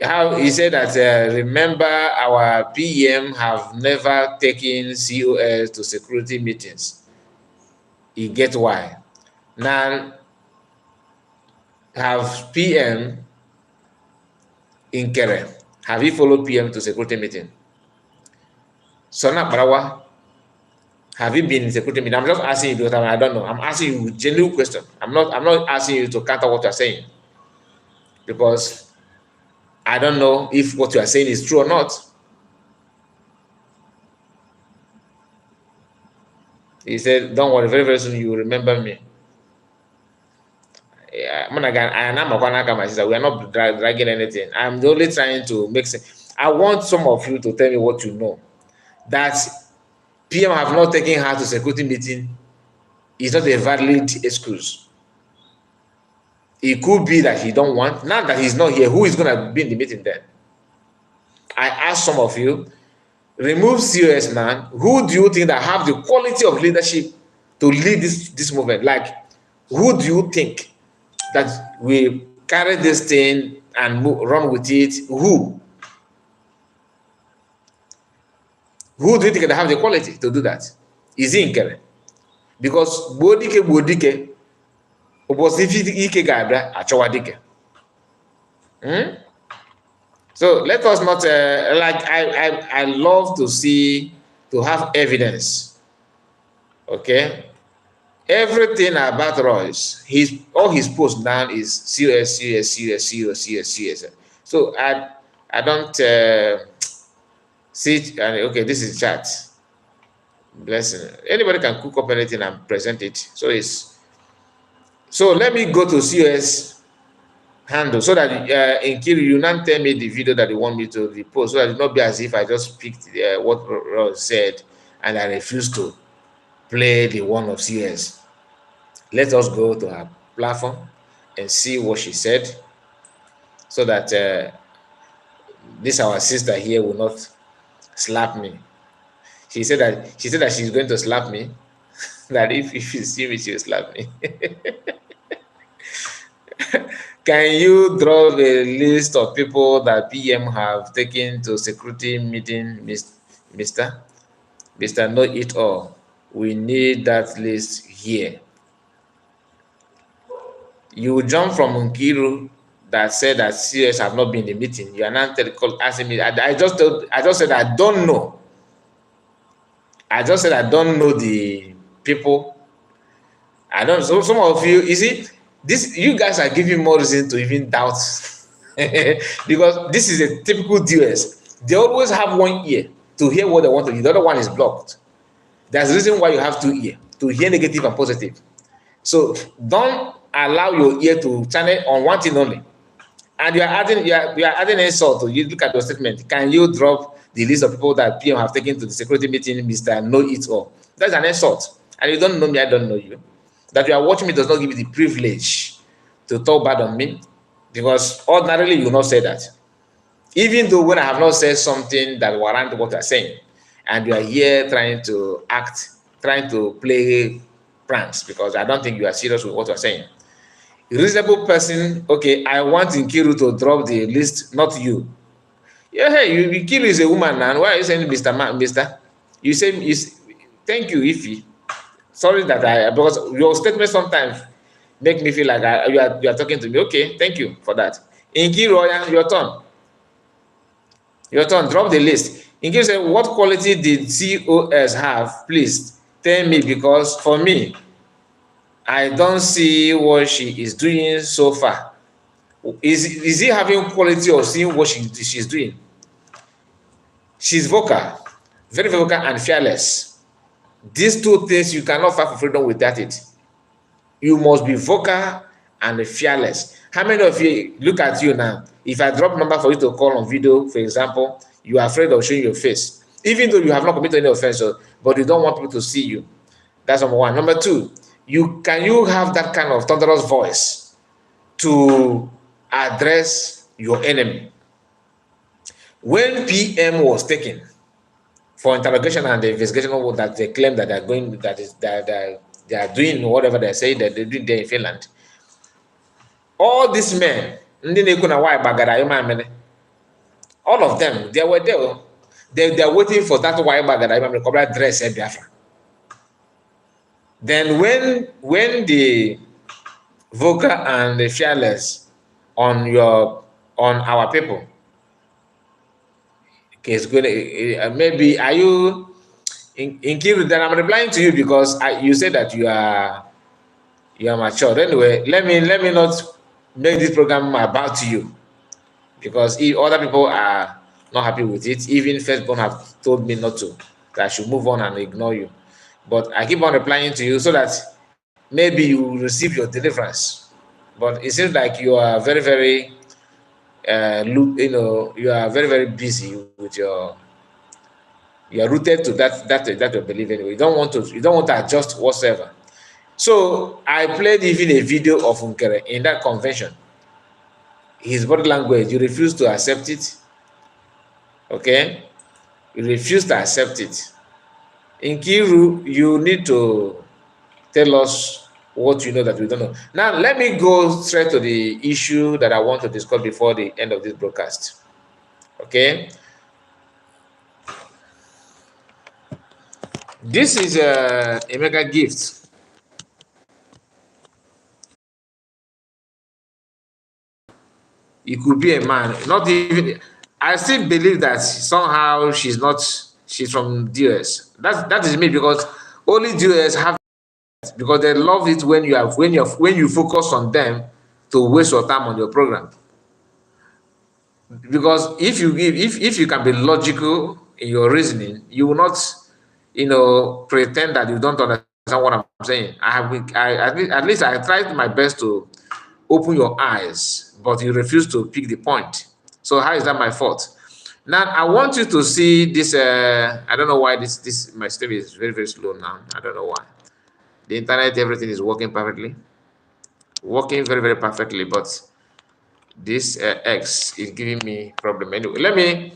How he said that remember our PM have never taken COS to security meetings. You get why. Now have PM in Kere. Have you followed PM to security meeting? Sona Barawa, have you been in security meeting? I'm just asking you, I don't know. I'm asking you a genuine question. I'm not asking you to counter what you're saying, because I don't know if what you are saying is true or not. He said, don't worry, very, very soon you will remember me. Yeah, we are not dragging anything. I'm only trying to make sense. I want some of you to tell me what you know. That PM have not taken her to security meeting is not a valid excuse. It could be that he don't want. Now that he's not here, who is going to be in the meeting then? I ask some of you, remove COS man. Who do you think that have the quality of leadership to lead this movement? Like, who do you think that we carry this thing and run with it? Who do you think that have the quality to do that? Is he in? Because Bodike So let us not like I love to see to have evidence. Okay, everything about Royce, all his posts now is COS, COS, COS, COS, COS, COS. So I don't see. Okay, this is chat. Blessing. Anybody can cook up anything and present it. So let me go to COS handle so that in Kiri you now tell me the video that you want me to repost so that it not be as if I just picked what Ross said and I refuse to play the one of CS. Let us go to her platform and see what she said so that this our sister here will not slap me. She said that she's going to slap me. That if you see me, she'll slap me. Can you draw a list of people that PM have taken to security meeting, Mister? Mister, know it all. We need that list here. You jump from Nkiru that said that CS have not been in the meeting. You are now asking me. I just said I don't know. I just said I don't know the people. I don't. So some of you see this. You guys are giving more reason to even doubt because this is a typical DS. They always have one ear to hear what they want to hear. The other one is blocked. There's a reason why you have two ears to hear negative and positive. So don't allow your ear to channel on one thing only. And you are adding insult. You look at your statement. Can you drop the list of people that PM have taken to the security meeting, Mr. Know It All? That's an insult. And you don't know me, I don't know you. That you are watching me does not give you the privilege to talk bad on me. Because ordinarily you will not say that. Even though when I have not said something that warrant what you are saying, and you are here trying to trying to play pranks, because I don't think you are serious with what you are saying. A reasonable person, okay, I want Nkiru to drop the list, not you. Yeah, hey, Nkiru is a woman now. Why are you saying Mr. Mr.? You say, thank you, Ify. Sorry that because your statement sometimes make me feel like you are talking to me. Okay, thank you for that. Nkiru, your turn. Your turn, drop the list. Nkiru said, what quality did COS have? Please tell me, because for me, I don't see what she is doing so far. Is he having quality or seeing what she's doing? She's vocal, very vocal and fearless. These two things you cannot fight for freedom without it. You must be vocal and fearless. How many of you look at you now? If I drop number for you to call on video, for example, you are afraid of showing your face, even though you have not committed any offense, but you don't want people to see you. That's number one. Number two, can you have that kind of thunderous voice to address your enemy? When PM was taken for interrogation and the investigation that they claim that they're going, that they are doing whatever they say that they're doing there in Finland, all these men, all of them, they were there. They're waiting for that white bagada dress in Biafra. Then when the vocal and the fearless on our people, okay, it's good. Maybe are you in Kiru? Then I'm replying to you because you said that you are mature. Anyway, let me not make this program about you, because if other people are not happy with it, even Firstborn have told me not to, that I should move on and ignore you. But I keep on replying to you so that maybe you will receive your deliverance. But it seems like you are very, very, you are very, very busy with you are rooted to that you believe anyway. You don't want to adjust whatsoever. So I played even a video of Unkere in that convention. His body language, you refuse to accept it. Okay? You refuse to accept it. In Kiru, you need to tell us what you know that we don't know. Now, let me go straight to the issue that I want to discuss before the end of this broadcast. Okay? This is a mega gift. It could be a man, not even. I still believe that somehow she's from DOS. That is me, because only DOS have it, because they love it when you focus on them to waste your time on your program. Because if you can be logical in your reasoning, you will not pretend that you don't understand what I'm saying. At least I tried my best to open your eyes, but you refuse to pick the point. So how is that my fault? Now I want you to see this. I don't know why this my stream is very very slow now. I don't know why. The internet, everything is working perfectly, working very very perfectly, but this X is giving me problem. Anyway,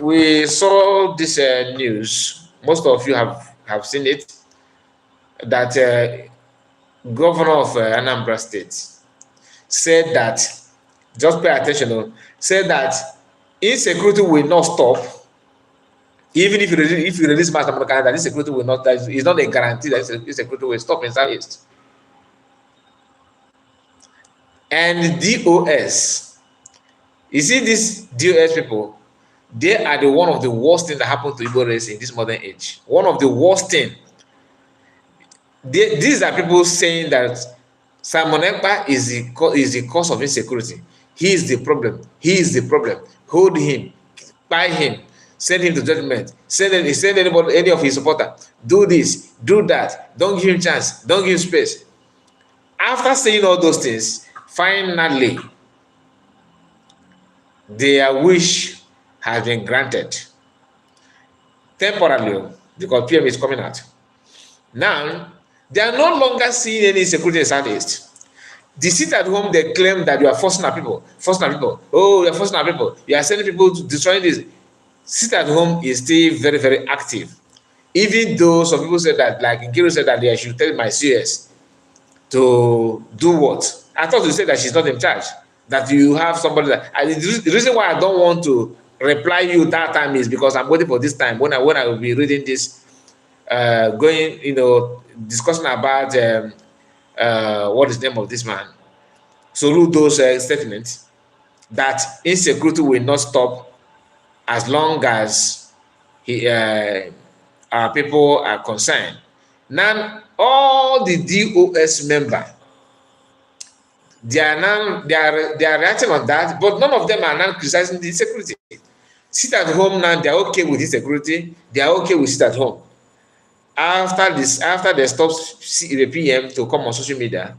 we saw this news. Most of you have seen it, that governor of Anambra State said that, just pay attention, said that insecurity will not stop even if you release mass amount of Canada. Insecurity will not. That is not a guarantee that insecurity will stop in Southeast. And DOS, you see these DOS people, they are one of the worst things that happened to Igbo race in this modern age. One of the worst things. These are people saying that Simon Ekpa is the cause of insecurity. He is the problem. He is the problem. Hold him, buy him, send him to judgment. Send anybody, any of his supporters. Do this, do that. Don't give him chance. Don't give him space. After saying all those things, finally, their wish has been granted temporarily, because PM is coming out. Now, they are no longer seeing any insecurity in Southeast. The sit at home, they claim that you are forcing our people. Oh, you are forcing our people. You are sending people to destroy this. Sit at home is still very, very active. Even though some people said that, like Nkiru said that they should tell my CS to do what? I thought you said that she's not in charge. That you have somebody that. The reason why I don't want to reply you that time is because I'm waiting for this time when I will be reading this, discussing about what is the name of this man, Soludo's statement that insecurity will not stop as long as our people are concerned. Now, all the DOS members, they are reacting on that, but none of them are now criticizing the insecurity. Sit at home now, they are okay with insecurity. They are okay with sit at home. After they stop the PM to come on social media,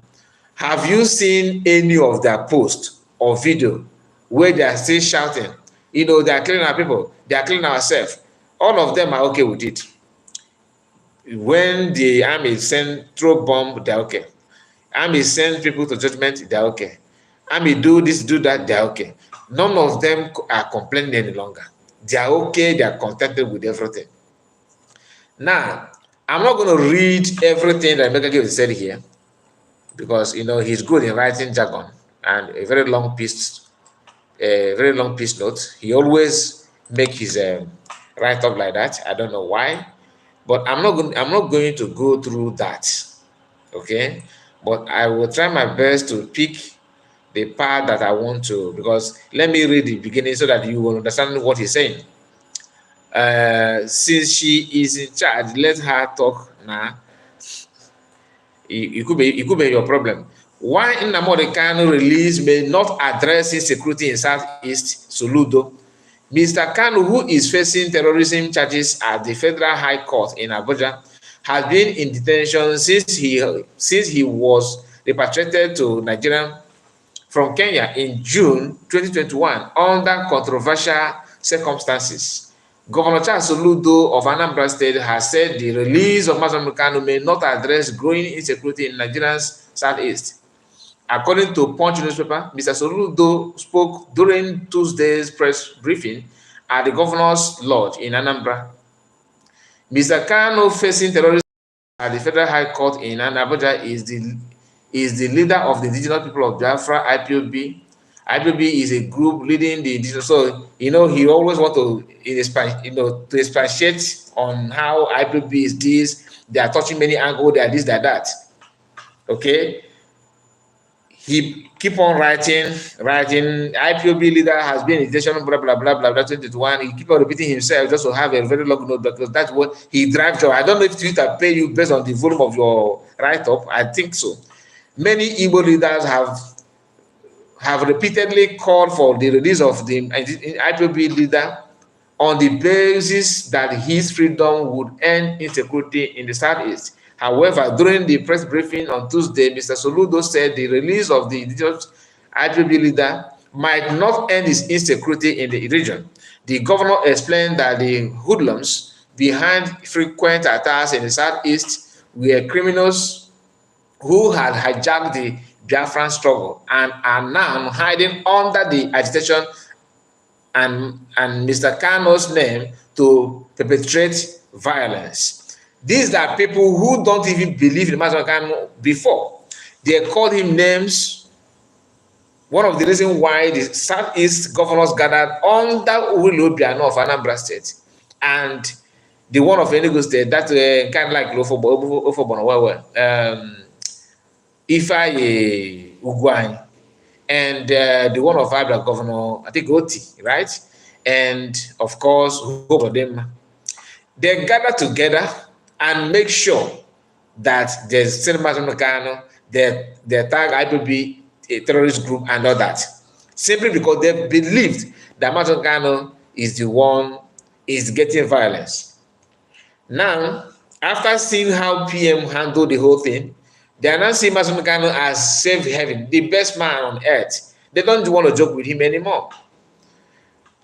have you seen any of their posts or video where they are still shouting, they are killing our people, they are killing ourselves? All of them are okay with it. When the army throw bomb, they're okay. Army send people to judgment, they're okay. Army do this, do that, they're okay. None of them are complaining any longer. They are okay, they are contented with everything. Now, I'm not going to read everything that Megagil said here, because he's good in writing jargon and a very long piece note. He always make his write up like that. I don't know why, but I'm not going to go through that. Okay, but I will try my best to pick the part that I want to, because let me read the beginning so that you will understand what he's saying. Since she is in charge, let her talk now. It could be your problem. Why Nnamdi Kanu release may not address insecurity in Southeast Soludo? Mr. Kanu, who is facing terrorism charges at the Federal High Court in Abuja, has been in detention since he was repatriated to Nigeria from Kenya in June 2021 under controversial circumstances. Governor Charles Soludo of Anambra State has said the release of Nnamdi Kanu may not address growing insecurity in Nigeria's southeast. According to Punch newspaper, Mr. Soludo spoke during Tuesday's press briefing at the Governor's Lodge in Anambra. Mr. Kanu, facing terrorism at the Federal High Court in Abuja, is the leader of the indigenous people of Biafra, IPOB. IPOB is a group leading the indigenous. So, he always want to expatiate on how IPOB is this. They are touching many angles. They are this, they are that. Okay. he keep on writing. IPOB leader has been in detention, blah blah blah blah blah. 2021. He keep on repeating himself just to have a very long note because that's what he drives on. I don't know if Twitter pay you based on the volume of your write up. I think so. Many Igbo leaders have repeatedly called for the release of the IPOB leader on the basis that his freedom would end insecurity in the Southeast. However, during the press briefing on Tuesday, Mr. Soludo said the release of the indigenous IPOB leader might not end his insecurity in the region. The governor explained that the hoodlums behind frequent attacks in the Southeast were criminals who had hijacked the Biafran struggle and are now hiding under the agitation and Mr. Kano's name to perpetrate violence. These are people who don't even believe in Master Kano before. They called him names. One of the reasons why the Southeast governors gathered under Ulu Obiano of Anambra State and the one of Enugu State, that kind of like Ifeanyi Ugwuanyi, and the one of Abia Governor, I think Oti, right? And of course, them. They gather together and make sure that there's Cinema Kano, they tag IPB, a terrorist group, and all that. Simply because they believed that Maton Kano is the one is getting violence. Now, after seeing how PM handled the whole thing, they are now seeing Mason Kano as safe heaven, the best man on earth. They don't want to joke with him anymore.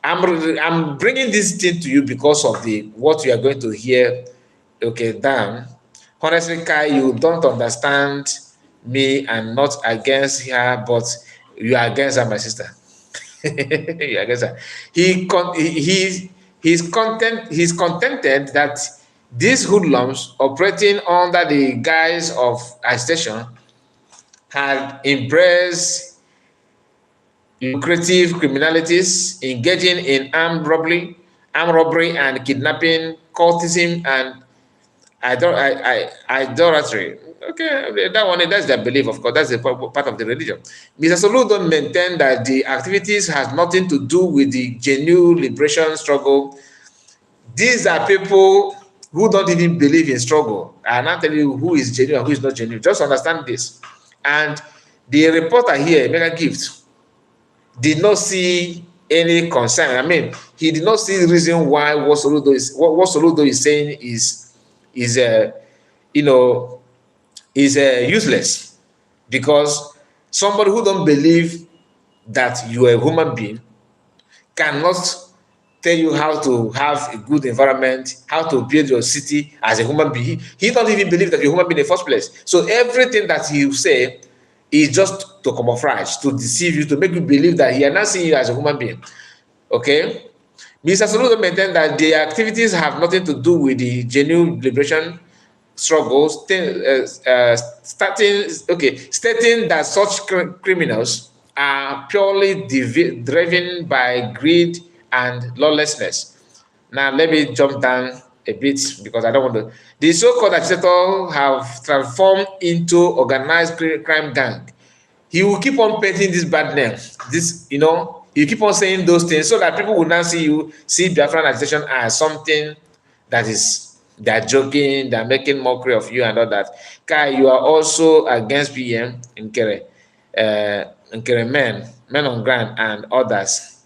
I'm bringing this thing to you because of what you are going to hear. Okay, Dan. Honestly, Kai, you don't understand me. I'm not against her, but you are against her, my sister. You are against her. He's contented that these hoodlums operating under the guise of agitation had embraced lucrative criminalities, engaging in armed robbery and kidnapping, cultism, and idolatry. Okay, that's their belief, of course. That's a part of the religion. Mr. Soludo maintained that the activities has nothing to do with the genuine liberation struggle. These are people who don't even believe in struggle. I'm not telling you who is genuine and who is not genuine. Just understand this. And the reporter here, Mega Gift, did not see any concern. I mean, he did not see the reason why what Soludo is saying is useless, because somebody who don't believe that you are a human being cannot tell you how to have a good environment, how to build your city as a human being. He don't even believe that you're a human being in the first place. So everything that he say is just to camouflage, to deceive you, to make you believe that he is not seeing you as a human being. Okay? Mr. Soludo maintained that the activities have nothing to do with the genuine liberation struggles, stating that such criminals are purely driven by greed and lawlessness. Now, let me jump down a bit because I don't want to. The so-called agitators have transformed into organized crime gang. He will keep on painting this bad name. You keep on saying those things so that people will now see Biafran agitation as something that is, they're joking, they're making mockery of you and all that. Kai, you are also against PM Nkere men on ground and others.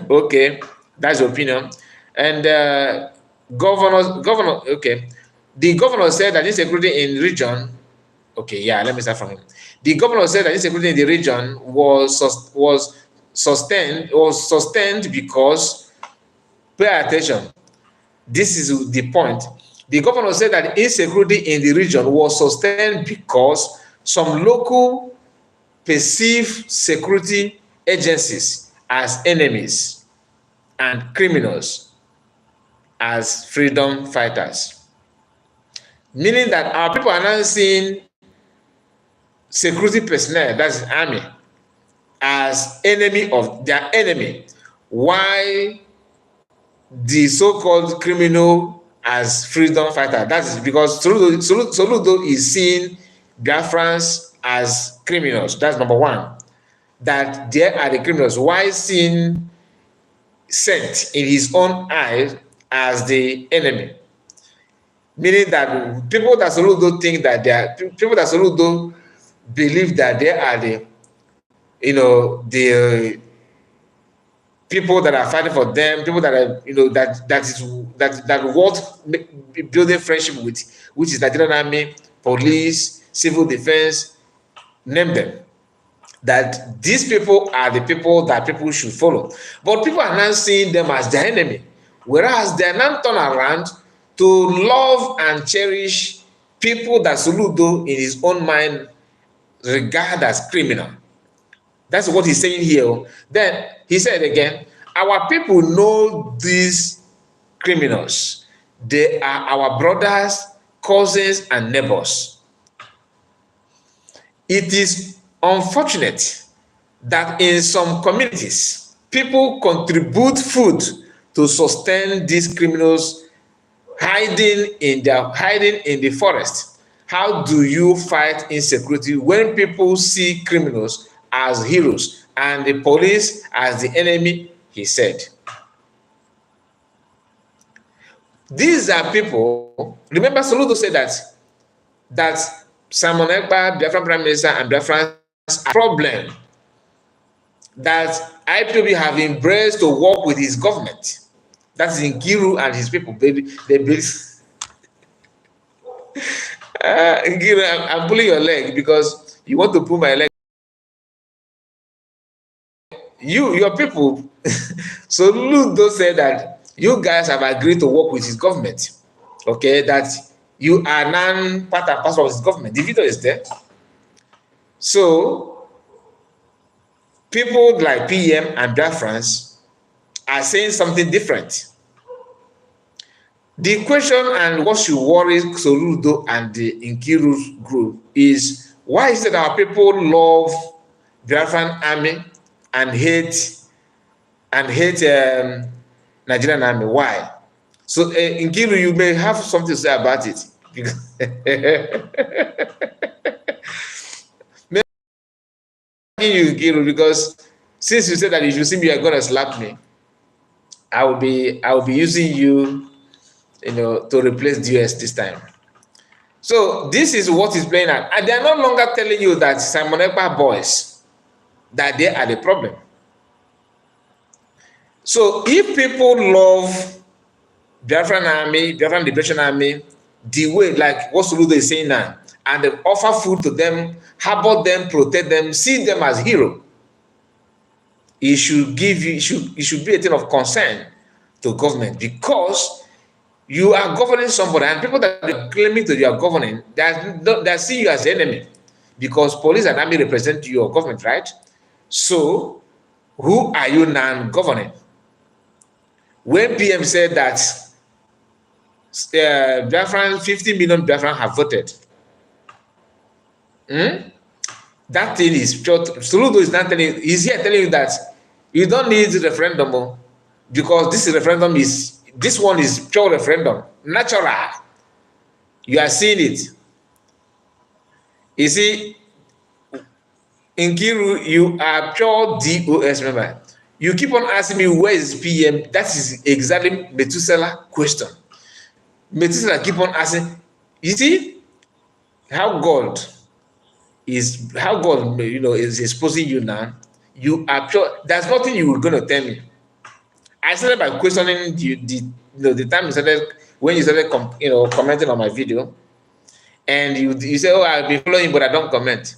Okay, that's your opinion. And governor, okay. The governor said that insecurity in the region, okay, yeah, let me start from him. The governor said that insecurity in the region was sustained because, pay attention, this is the point. The governor said that insecurity in the region was sustained because some local perceive security agencies as enemies and criminals as freedom fighters. Meaning that our people are now seeing security personnel, that's army, as enemy of their enemy. Why the so-called criminal as freedom fighter? That is because Soludo is seeing Biafrans as criminals. That's number one. That they are the criminals. Why sin sent in his own eyes as the enemy? Meaning that people that Soludo think that they are people that Soludo believe that they are the, the people that are fighting for them, people that are, that worth building friendship with, which is Nigerian army, police, civil defense, name them. That these people are the people that people should follow. But people are now seeing them as their enemy, whereas they are now turned around to love and cherish people that Soludo in his own mind regard as criminal. That's what he's saying here. Then he said again, our people know these criminals. They are our brothers, cousins, and neighbors. It is unfortunate that in some communities, people contribute food to sustain these criminals hiding in the forest. How do you fight insecurity when people see criminals as heroes and the police as the enemy? He said. These are people. Remember, Soludo said that Simon Ekpa, Biafran Prime Minister, and Biafrans are a problem. That IPOB have embraced to work with his government. That's in Nkiru and his people. They Nkiru, I'm pulling your leg because you want to pull my leg. Your people. So Ludo said that you guys have agreed to work with his government. Okay, that you are now part and parcel of his government. The video is there. So people like PM and Biafrans are saying something different. The question and what should worry Soludo and the Nkiru group is, why is it that our people love Biafran army and hate Nigerian army? Why? So Nkiru, you may have something to say about it. You, Nkiru, because since you said that if you see me, you're gonna slap me. I will be using you, to replace DS this time. So this is what is playing out, and they are no longer telling you that Simon Ekpa boys, that they are the problem. So if people love Biafran army, Biafran Liberation Army, the way like what Soludo is saying now, and they offer food to them, harbor them, protect them, see them as hero, it should be a thing of concern to government, because you are governing somebody, and people that are claiming to you are governing, they see you as the enemy, because police and army represent your government, right? So who are you now governing? When PM said that Biafran, 50 million Biafran have voted, that thing is pure. Soludo is not telling you, he's here telling you that you don't need referendum, because this one is pure referendum, natural. You are seeing it. You see, Nkiru, you are pure DOS member. You keep on asking me where is PM. That is exactly Methuselah question. Methuselah keep on asking. You see how God is exposing you now. You are pure. There's nothing you were going to tell me. I started by questioning the time you started, when you started commenting on my video, and you say, oh, I'll be following, but I don't comment.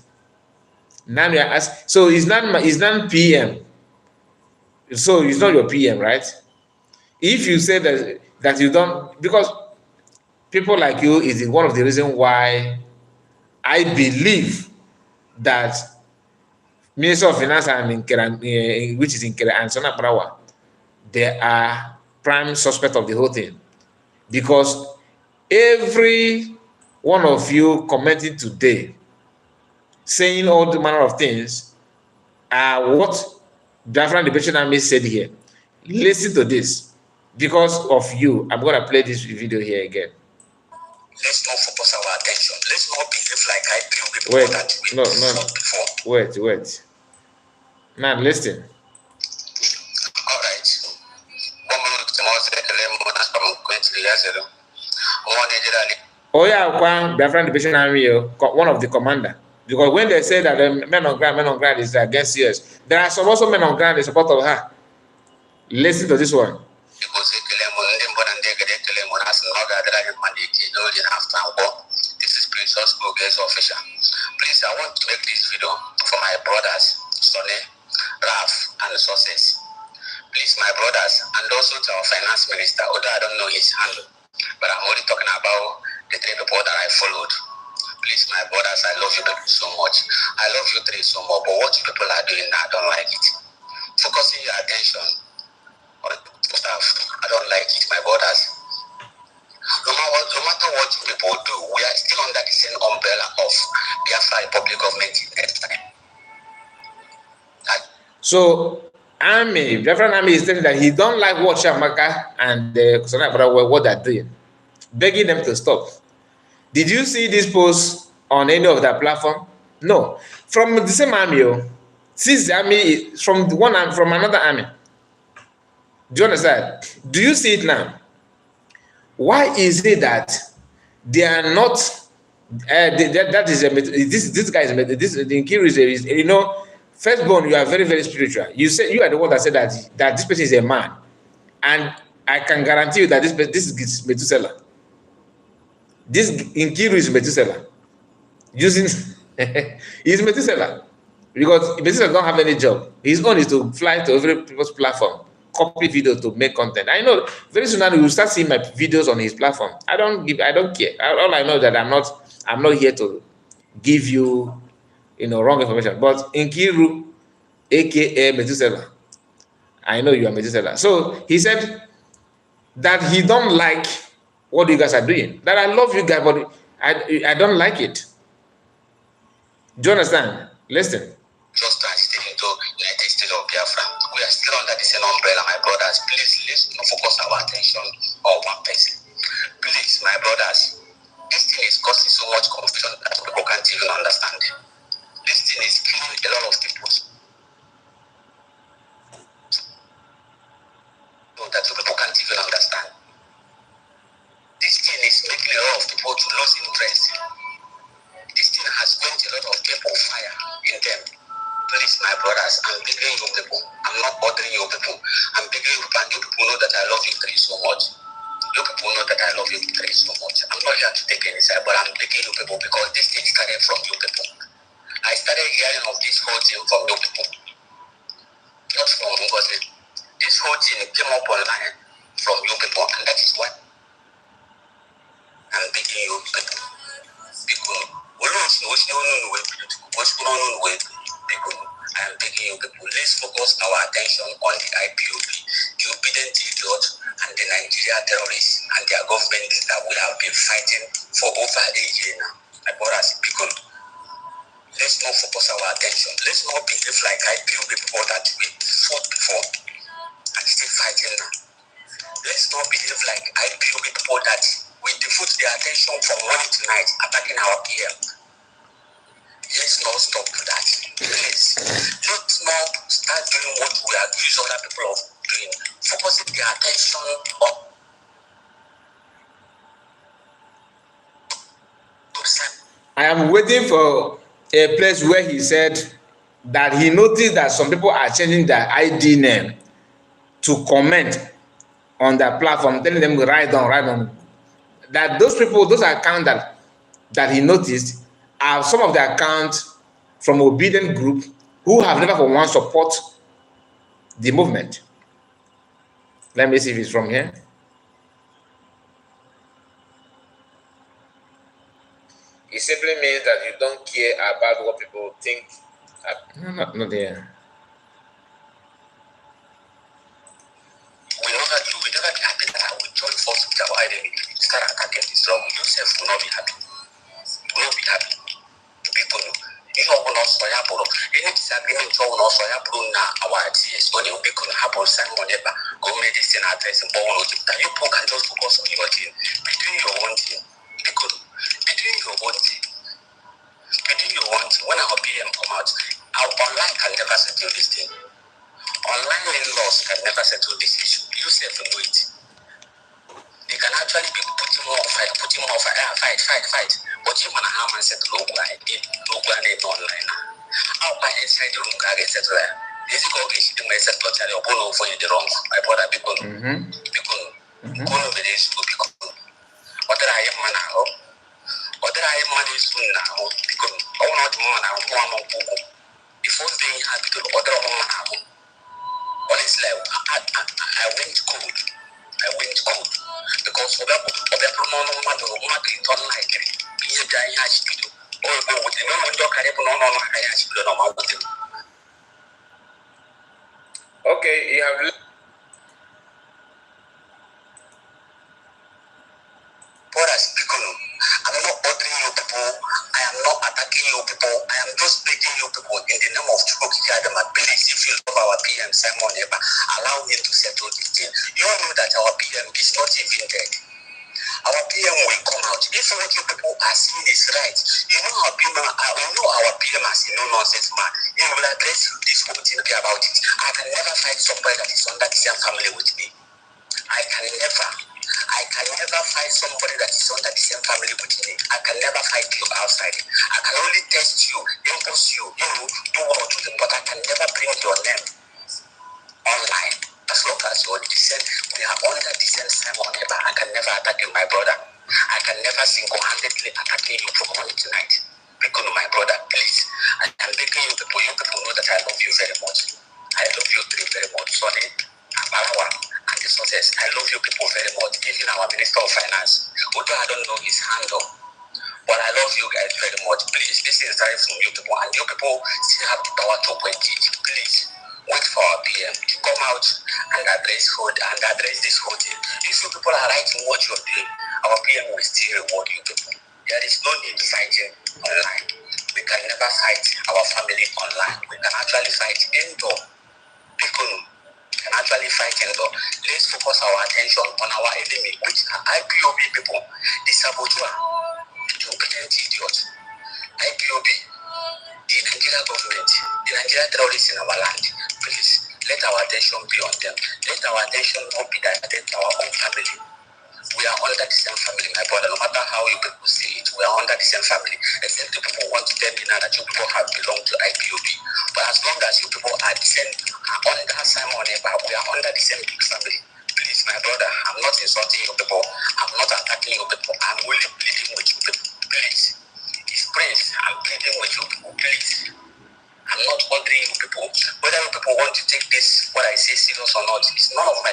Now you are asking, so it's not PM. So it's not your PM, right? If you say that you don't, because people like you is one of the reasons why I believe that Minister of Finance which is Nkera and Sona Brawa, they are prime suspect of the whole thing, because every one of you commenting today, saying all the manner of things, are what Biafran Liberation Army said here. Listen to this. Because of you, I'm going to play this video here again. Let's not focus our attention. Let's not behave like IPOB people that we fought before. Wait. Now listen. All right. 1 minute tomorrow, I'm going to the years ago. Oh yeah, Biafra Liberation Army, one of the commander. Because when they say that men on ground is against us, there are some also men on ground in support of her. Listen to this one. This is Princess Progress Official. Please, I want to make this video for my brothers, Sonny, Raf, and Success. Please, my brothers, and also to our finance minister, although I don't know his handle, but I'm only talking about the 3 people that I followed. Please, my brothers, I love you people so much. I love you 3 so much, but what you people are doing now, I don't like it. Focusing your attention on stuff, I don't like it, my brothers. No matter what you people do, we are still under the same umbrella of Biafra Republic government next time. So, Biafra Army is saying that he don't like what Shamaka and Kusana brother what they're doing, begging them to stop. Did you see this post on any of their platform? No. From the same army, since the army is from from another army. Do you understand? Do you see it now? Why is it that they are not? That is this guy is the Nkiru is, you know, firstborn. You are very, very spiritual. You say you are the one that said that this person is a man, and I can guarantee you that this is Methuselah. This Nkiru is Methuselah. Using he's Methuselah because Methuselah don't have any job. His own is to fly to every people's platform, copy video to make content. I know very soon you will start seeing my videos on his platform. I don't care. All I know that I'm not here to give you wrong information. But Nkiru, aka Methuselah, I know you are Methuselah. So he said that he don't like what you guys are doing. That I love you guys, but I don't like it. Do you understand? Listen. Just transiting into United States of Biafra. We are still under the same umbrella, my brothers. Please, let's not focus our attention on one person. Please, my brothers, this thing is causing so much confusion that people can't even understand. This thing is killing a lot of people. So that people can't even understand. This thing is making a lot of people to lose interest. This thing has quenched a lot of people fire in them. Please, my brothers, I'm begging you people. I'm not bothering you people. I'm begging you, and you people know that I love you 3 so much. You people know that I love you 3 so much. I'm not here to take any side, but I'm begging you people because this thing started from you people. I started hearing of this whole thing from you people. Not from Ngozi. This whole thing came up online from you people, and that is why I'm begging you people. Because I am begging you people, let's focus our attention on the IPOB, the obedient idiot, and the Nigeria terrorists and their government that we have been fighting for over a year now. My brothers, because let's not focus our attention. Let's not behave like IPOB people that we fought before and still fighting now. Let's not behave like IPOB people that we devote their attention from morning to night attacking our PM. Let's not stop that. Please. Let's not start doing what we are accused other people of doing. Focusing their attention on. I am waiting for a place where he said that he noticed that some people are changing their ID name to comment on their platform, telling them write on. That those people, those accounts that he noticed are some of the accounts from obedient group who have never for once support the movement. Let me see if it's from here. It simply means that you don't care about what people think. No, not there. We know that you will never be happy that I will join force with our identity. Start attacking this law. Yourself will not be happy. You will not be happy. People know. You know what also happen. Any disagreement you will also happen now. Our ideas on the people happen. Simon Eber, government is an address and all of it. You can just focus on your thing. Be doing your own thing. Because Online can never settle this thing. Online laws can never settle this issue. You self know it. They can actually be putting more fight, fight. But you want to harm and settle local online. How by inside the room can get settled? This is called the message to tell you about for the wrong. My brother people. Because Kono be this to become. What I am now. What I am is now because all not man the first thing you have to do other woman. Honestly, I went cold. Because for that, no matter what you don't like it, you die to do. Or go with the no one dog, I don't know. Okay, you have. What I speak on, I'm not ordering you people, I am not attacking you people, I am just begging you people in the name of Chukwuki Adama. Please, if you love our PM Simon Eba, allow him to settle this thing. You all know that our PM is not even dead. Our PM will come out. If what you people are seeing is right, you know our PM, our PM as a no-nonsense man. He will address this whole thing about it. I can never fight somebody that is under the same family with me. I can never fight somebody that is under the same family with me. I can never fight you outside. I can only test you, impose you, do what to do, but I can never bring your name online. As long as you're descent, we are under the same Simon Eba. I can never attack you, my brother. I can never single-handedly attack you for money tonight. Because my brother, please, I am begging you people. You people know that I love you very much. I love you three very much. Sonny, Amarawa, and the success. I love you people very much. Even our Minister of Finance, although I don't know his handle, but I love you guys very much. Please, this is right from you people, and you people still have the power to point it. Please, wait for our PM to come out and address this whole thing. If you people are right in what you're doing, our PM will still reward you people. There is no need fighting online. We can never fight our family online. We can actually fight indoor. People can actually fight indoor. Let's focus our attention on our enemy, which are IPOB people, the saboteur, the obedient idiot. IPOB, the Nigerian government, the Nigerian terrorists in our land. Please, let our attention be on them. Let our attention not be directed to our own family. We are under the same family, my brother. No matter how you people see it, we are under the same family. Except the people want to tell me now that you people have belonged to IPOB. But as long as you people are the same, under Simon Eba, we are under the same big family. Please, my brother, I'm not insulting you people. I'm not attacking you people. I'm really pleading with you people. Please. It's praise. I'm pleading with you people. Please. I'm not ordering you people. Whether you people want to take this, what I say, serious or not, it's none of my.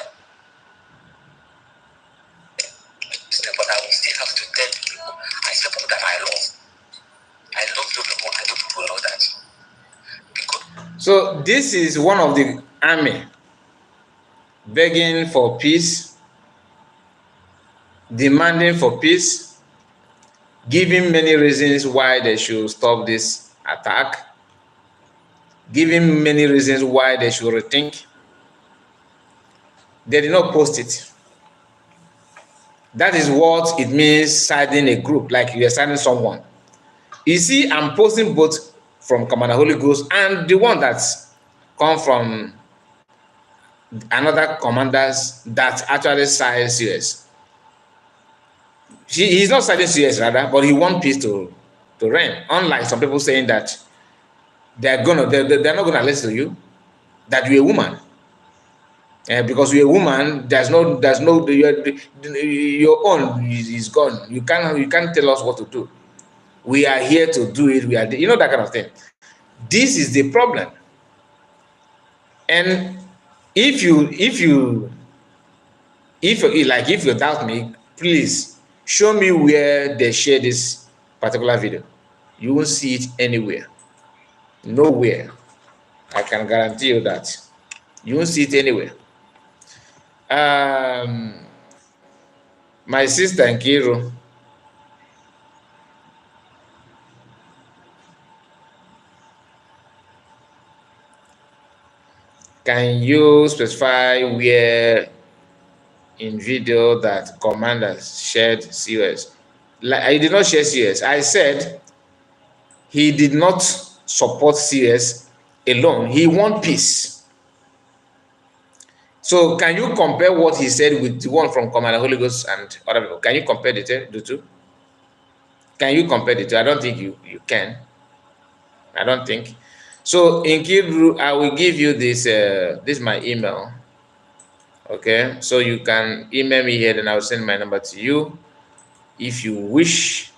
But I will still have to tell people, I say people that I love. I love you people, and you people know that. Because So this is one of the army begging for peace, demanding for peace, giving many reasons why they should stop this attack, giving many reasons why they should rethink. They did not post it. That is what it means siding a group, like you are siding someone. You see, I'm posting both from Commander Holy Ghost and the one that's come from another commanders that actually side CS. He's not siding CS rather, but he wants peace to reign. Unlike some people saying that they're not gonna listen to you, that you're a woman. Because you're a woman, there's no your own is gone. You can't tell us what to do. We are here to do it. We are, that kind of thing. This is the problem. And if you doubt me, please show me where they share this particular video. You won't see it anywhere. Nowhere. I can guarantee you that. You won't see it anywhere. My sister Nkiru, can you specify where in video that commanders shared COS? I did not share CS. I said he did not support CS alone. He wants peace. So can you compare what he said with the one from Commander Holy Ghost and other people? Can you compare the two? Can you compare the two? I don't think you can. I don't think. So in Kidru, I will give you this. This is my email. Okay, so you can email me here, then I'll send my number to you. If you wish,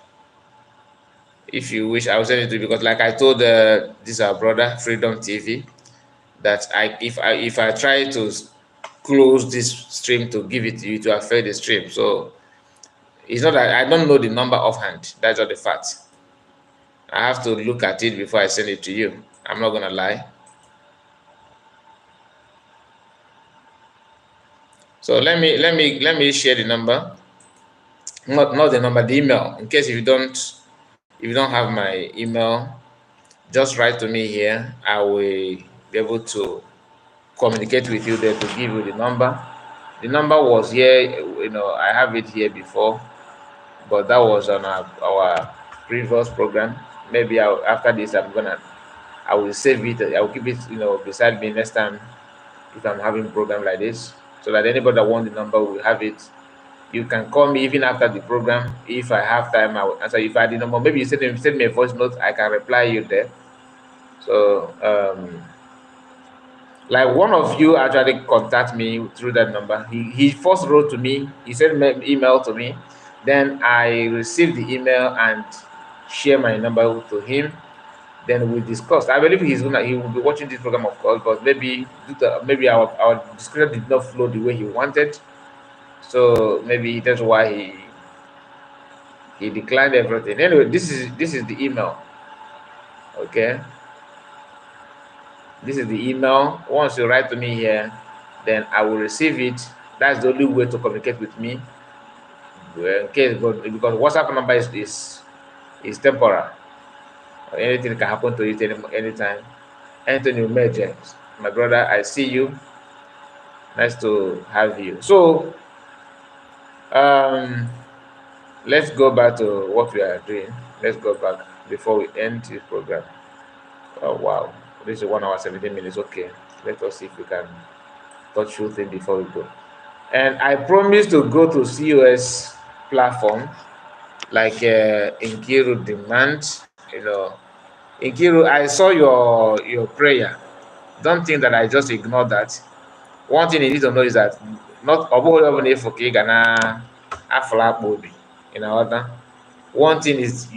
I'll send it to you because, like I told this our brother Freedom TV, that if I try to close this stream to give it to you to affect the stream. So it's not that I don't know the number offhand. That's not the fact. I have to look at it before I send it to you. I'm not gonna lie. So let me share the number. Not the number, the email. In case if you don't have my email, just write to me here. I will be able to communicate with you there to give you the number. The number was here, I have it here before, but that was on our previous program. Maybe after this, I will save it. I will keep it, beside me next time if I'm having program like this, so that anybody that wants the number will have it. You can call me even after the program. If I have time, I will answer. If I did number, maybe you send me a voice note, I can reply you there. So, like one of you actually contact me through that number. He first wrote to me. He sent me email to me. Then I received the email and share my number to him. Then we discussed. I believe he will be watching this program, of course, but maybe our discussion did not flow the way he wanted. So maybe that's why he declined everything. Anyway, this is the email. Okay, this is the email. Once you write to me here, then I will receive it. That's the only way to communicate with me. In case, but because WhatsApp number is temporal. Anything can happen to it anytime. Anthony Umeje, my brother, I see you. Nice to have you. So, um, let's go back to what we are doing. Let's go back before we end this program. Oh wow, this is 1 hour 17 minutes. Okay, let us see if we can touch few things before we go. And I promise to go to COS platform like Nkiru demand. Nkiru, I saw your prayer. Don't think that I just ignore that. One thing you need to know is that not Obo for Ghana Aflabobi in order. One thing is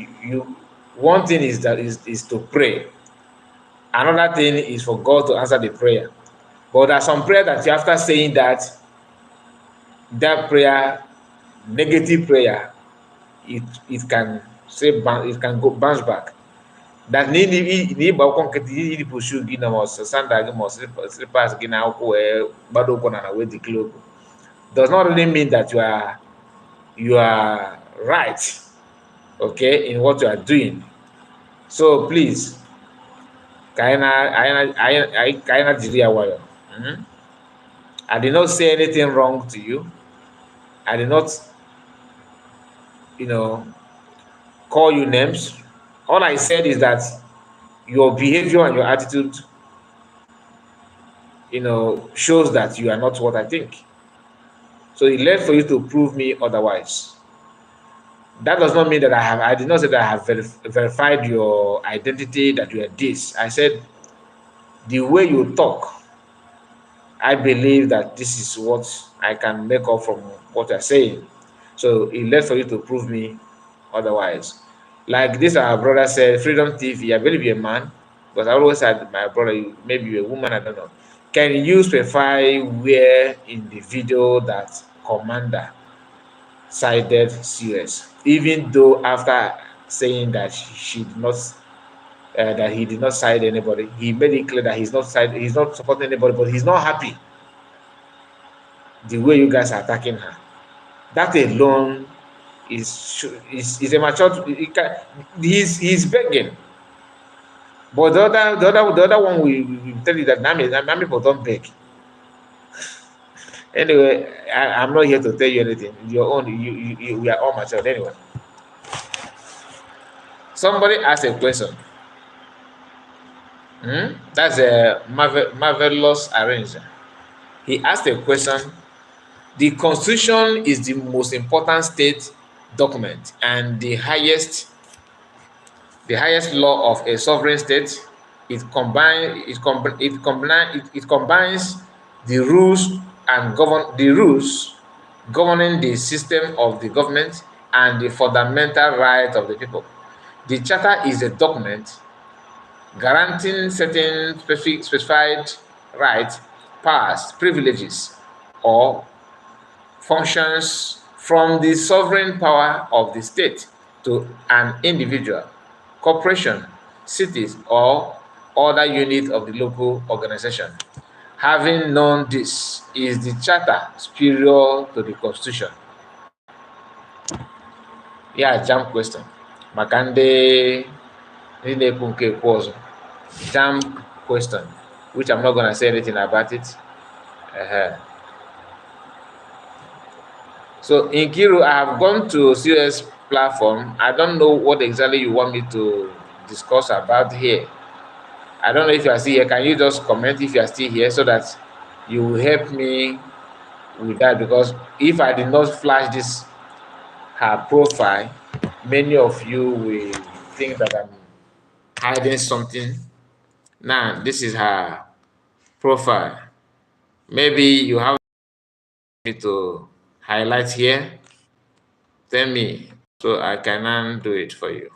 one thing is that is to pray. Another thing is for God to answer the prayer. But there's some prayer that after saying that prayer, negative prayer, it can it can go bounce back. That ni ba ko nkiti ni pursue gi na mo sanda gi mo slippers gi na ko bado ko na we declare does not really mean that you are right, okay, in what you are doing. So please, kaina diri awayo. I did not say anything wrong to you. I did not, you know, call you names. All I said is that your behavior and your attitude, shows that you are not what I think. So it left for you to prove me otherwise. That does not mean that I did not say that I have verified your identity, that you are this. I said the way you talk, I believe that this is what I can make up from what you're saying. So it left for you to prove me otherwise. Like this, our brother said, Freedom TV, I believe you're a man, because I always said, my brother, maybe you're a woman, I don't know. Can you specify where in the video that Commander sided CS, even though after saying that she did not, that he did not side anybody, he made it clear that he's not supporting anybody, but he's not happy the way you guys are attacking her. That alone is a mature. He's begging, but the other one we tell you that Nami people don't beg. Anyway, I'm not here to tell you anything. Your own, we are all mature anyway. Somebody asked a question. That's a marvelous arranger. He asked a question. The Constitution is the most important state document and the highest law of a sovereign state. It combines the rules governing the system of the government and the fundamental right of the people. The charter is a document guaranteeing certain specified rights, powers, privileges, or functions from the sovereign power of the state to an individual, corporation, cities, or other unit of the local organization. Having known this, is the charter superior to the constitution? Yeah, jam question. Makande Nine Pause. Jam question, which I'm not gonna say anything about it. Uh-huh. So in Kiru, I have gone to CS platform. I don't know what exactly you want me to discuss about here. I don't know if you are still here. Can you just comment if you are still here so that you will help me with that? Because if I did not flash this her profile, many of you will think that I'm hiding something. Now this is her profile. Maybe you have me to highlight here. Tell me so I can do it for you.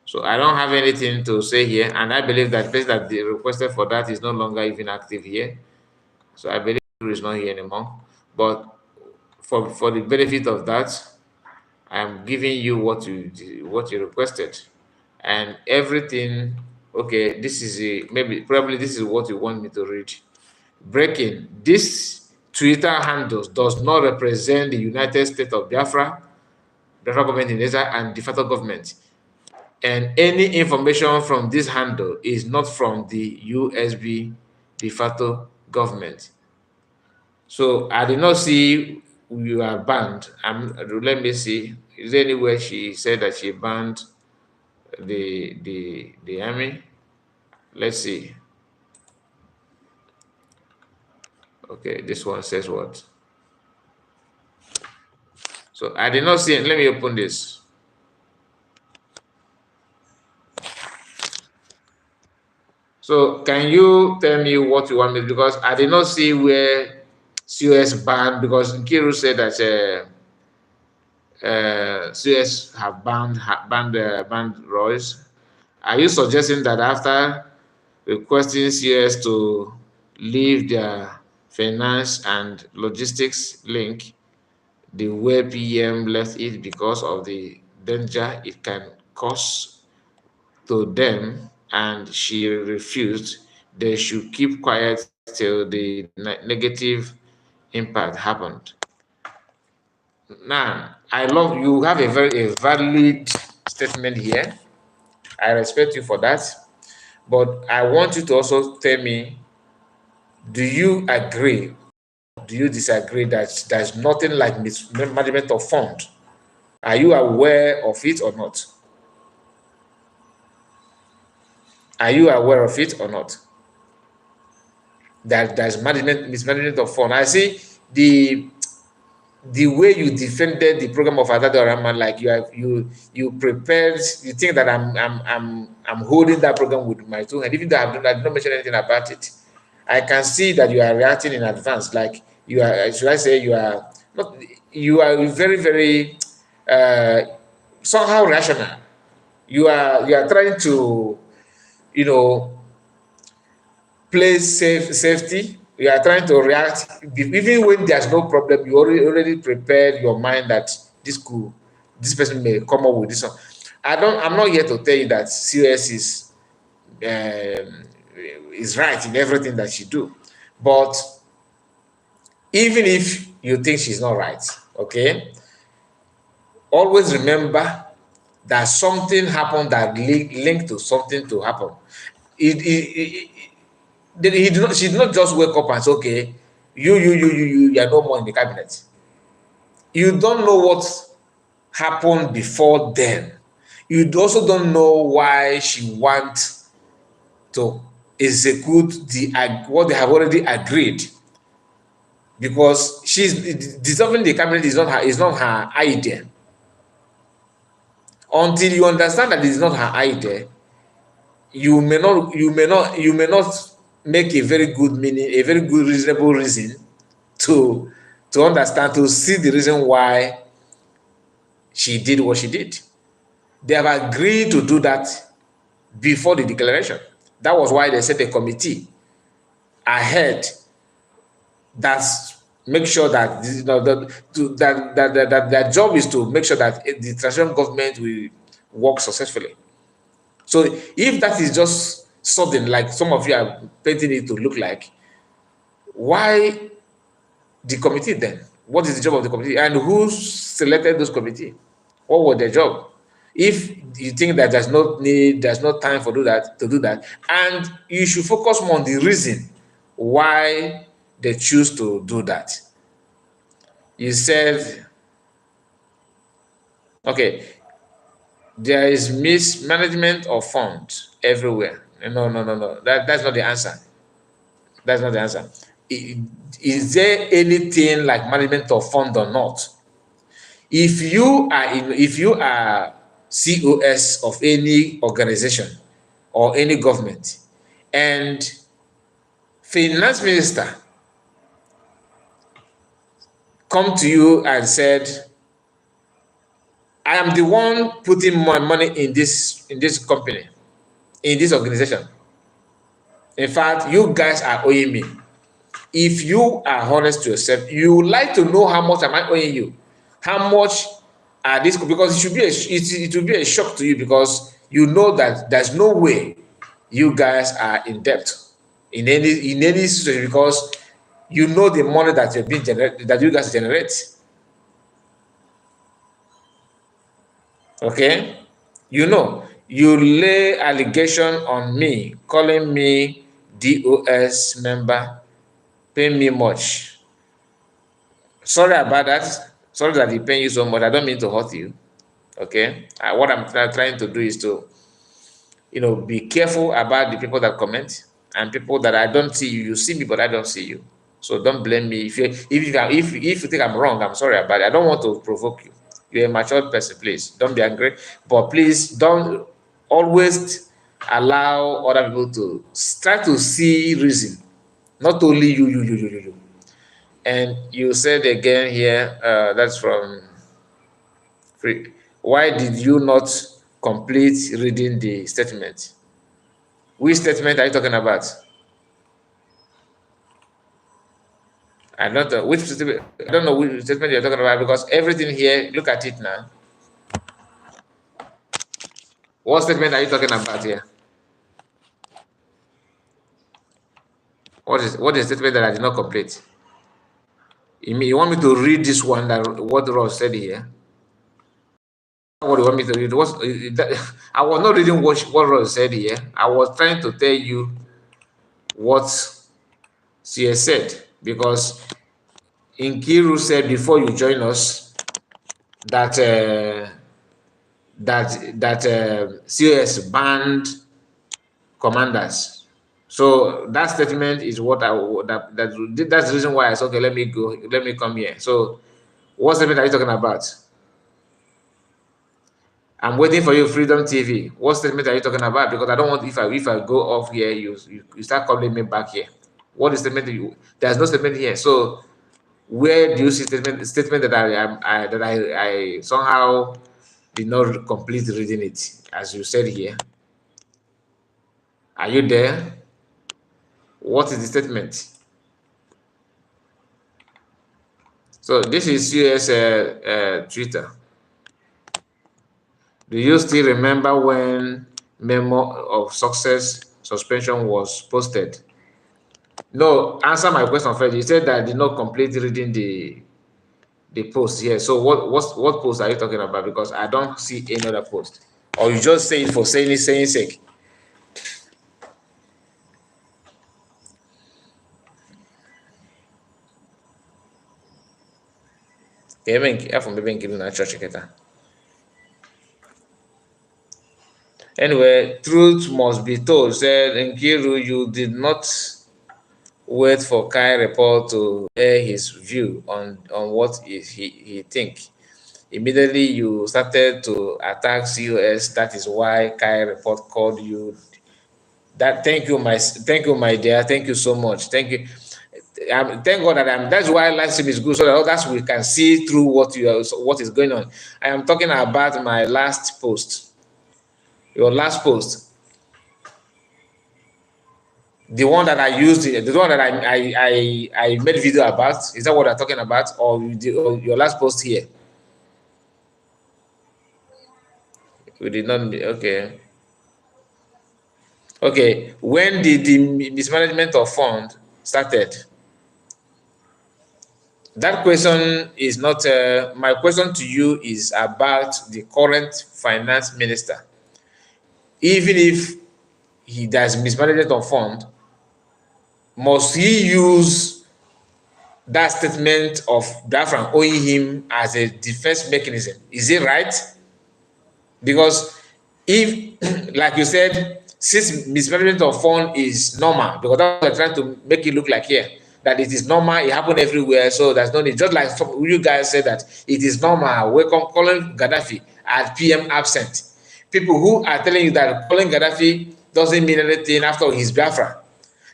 So I don't have anything to say here, and I believe that the person that they requested for that is no longer even active here. So I believe is not here anymore. But for the benefit of that, I'm giving you what you requested, and everything. Okay, this is probably this is what you want me to read. Breaking: this Twitter handles does not represent the United States of Biafra government in Israel, and de facto government. And any information from this handle is not from the USB de facto government. So I did not see you are banned. Let me see. Is there anywhere she said that she banned the army? Let's see. Okay, this one says what? So I did not see it. Let me open this. So can you tell me what you want me, because I did not see where COS banned, because Nkiru said that CS have banned Royce. Are you suggesting that after requesting CS to leave their finance and logistics link, the way PM left it because of the danger it can cause to them, and she refused, they should keep quiet till the negative impact happened? Now, I love you have a very valid statement here. I respect you for that. But I want you to also tell me, do you agree? Do you disagree that there's nothing like mismanagement of fund? Are you aware of it or not? Are you aware of it or not? That there's mismanagement of fund. I see the way you defended the program of Adado Rahman, like you prepared. You think that I'm holding that program with my two hands, even though I did not mention anything about it. I can see that you are reacting in advance. Like you are, should I say, you are not. You are very, very somehow rational. You are trying to, you know, play safety. You are trying to react even when there's no problem. You already prepared your mind that this person may come up with this one. I'm not here to tell you that CS is right in everything that she do, but even if you think she's not right, okay, always remember that something happened that linked to something to happen. She did not just wake up and say, okay, you are no more in the cabinet. You don't know what happened before then. You also don't know why she wants to execute what they have already agreed, because she's dissolving the cabinet is not her idea. Until you understand that it's not her idea, you may not make a very good meaning, a very good reasonable reason to understand, to see the reason why she did what she did. They have agreed to do that before the declaration. That was why they set a committee ahead that make sure that their job is to make sure that the transition government will work successfully. So if that is just sudden, like some of you are painting it to look like, why the committee then? What is the job of the committee? And who selected those committee? What was their job? If you think that there's no need, there's no time for to do that, and you should focus more on the reason why they choose to do that. You said, okay, there is mismanagement of funds everywhere. No, no, no, no. That's not the answer. That's not the answer. Is there anything like management of fund or not? If you are COS of any organization or any government, and finance minister come to you and said, I am the one putting my money in this company, in this organization. In fact, you guys are owing me. If you are honest to yourself, you would like to know how much am I owing you? How much are this? Because it should be it will be a shock to you, because you know that there's no way you guys are in debt in any situation, because you know the money that you're being that you guys generate. Okay, you lay allegation on me, calling me DOS member, pay me much. Sorry about that. Sorry that he paying you so much. I don't mean to hurt you. Okay. What I'm trying to do is to, be careful about the people that comment, and people that I don't see you. You see me, but I don't see you. So don't blame me. If you think I'm wrong, I'm sorry about it. I don't want to provoke you. You're a mature person. Please don't be angry. But please don't always allow other people to try to see reason. Not only you. And you said again here, that's from Free. Why did you not complete reading the statement? Which statement are you talking about? Which statement. I don't know which statement you're talking about, because everything here, look at it now. What statement are you talking about here? What is the statement that I did not complete? You want me to read this one, that what Ross said here? What do you want me to read? I was not reading what Ross said here. I was trying to tell you what she has said, because Nkiru said before you join us that CS banned commanders. So that statement is what that's the reason why I said, okay, let me come here. So what statement are you talking about? I'm waiting for you, Freedom TV. What statement are you talking about? Because I don't want, if I go off here, you start calling me back here. What is statement there's no statement here. So where do you see statement that I somehow did not complete reading it, as you said here? Are you there? What is the statement? So this is US Twitter. Do you still remember when memo of success suspension was posted? No, answer my question first. You said that I did not complete reading the post here. So what post are you talking about? Because I don't see any other post. Or you just say it for saying sake. Even from maybe in church. Anyway, truth must be told. Said Nkiru, you did not wait for Kai report to air his view on what he think. Immediately you started to attack COS. That is why Kai report called you. That thank you, my dear. Thank you so much. Thank you. Thank God that that's why live stream is good, so that others we can see through what is going on. I am talking about my last post. Your last post. The one that I used, the one that I made video about, is that what I'm talking about, or your last post here? We did not. Okay. Okay. When did the mismanagement of fund started? That question is not. My question to you is about the current finance minister. Even if he does mismanagement of fund, must he use that statement of Biafra owing him as a defense mechanism? Is it right? Because if, like you said, since mismanagement of fund is normal, because that's what they're trying to make it look like here, that it is normal, it happened everywhere, so there's no need. Just like you guys said that it is normal, welcome calling Gaddafi as PM absent. People who are telling you that calling Gaddafi doesn't mean anything after his Biafra,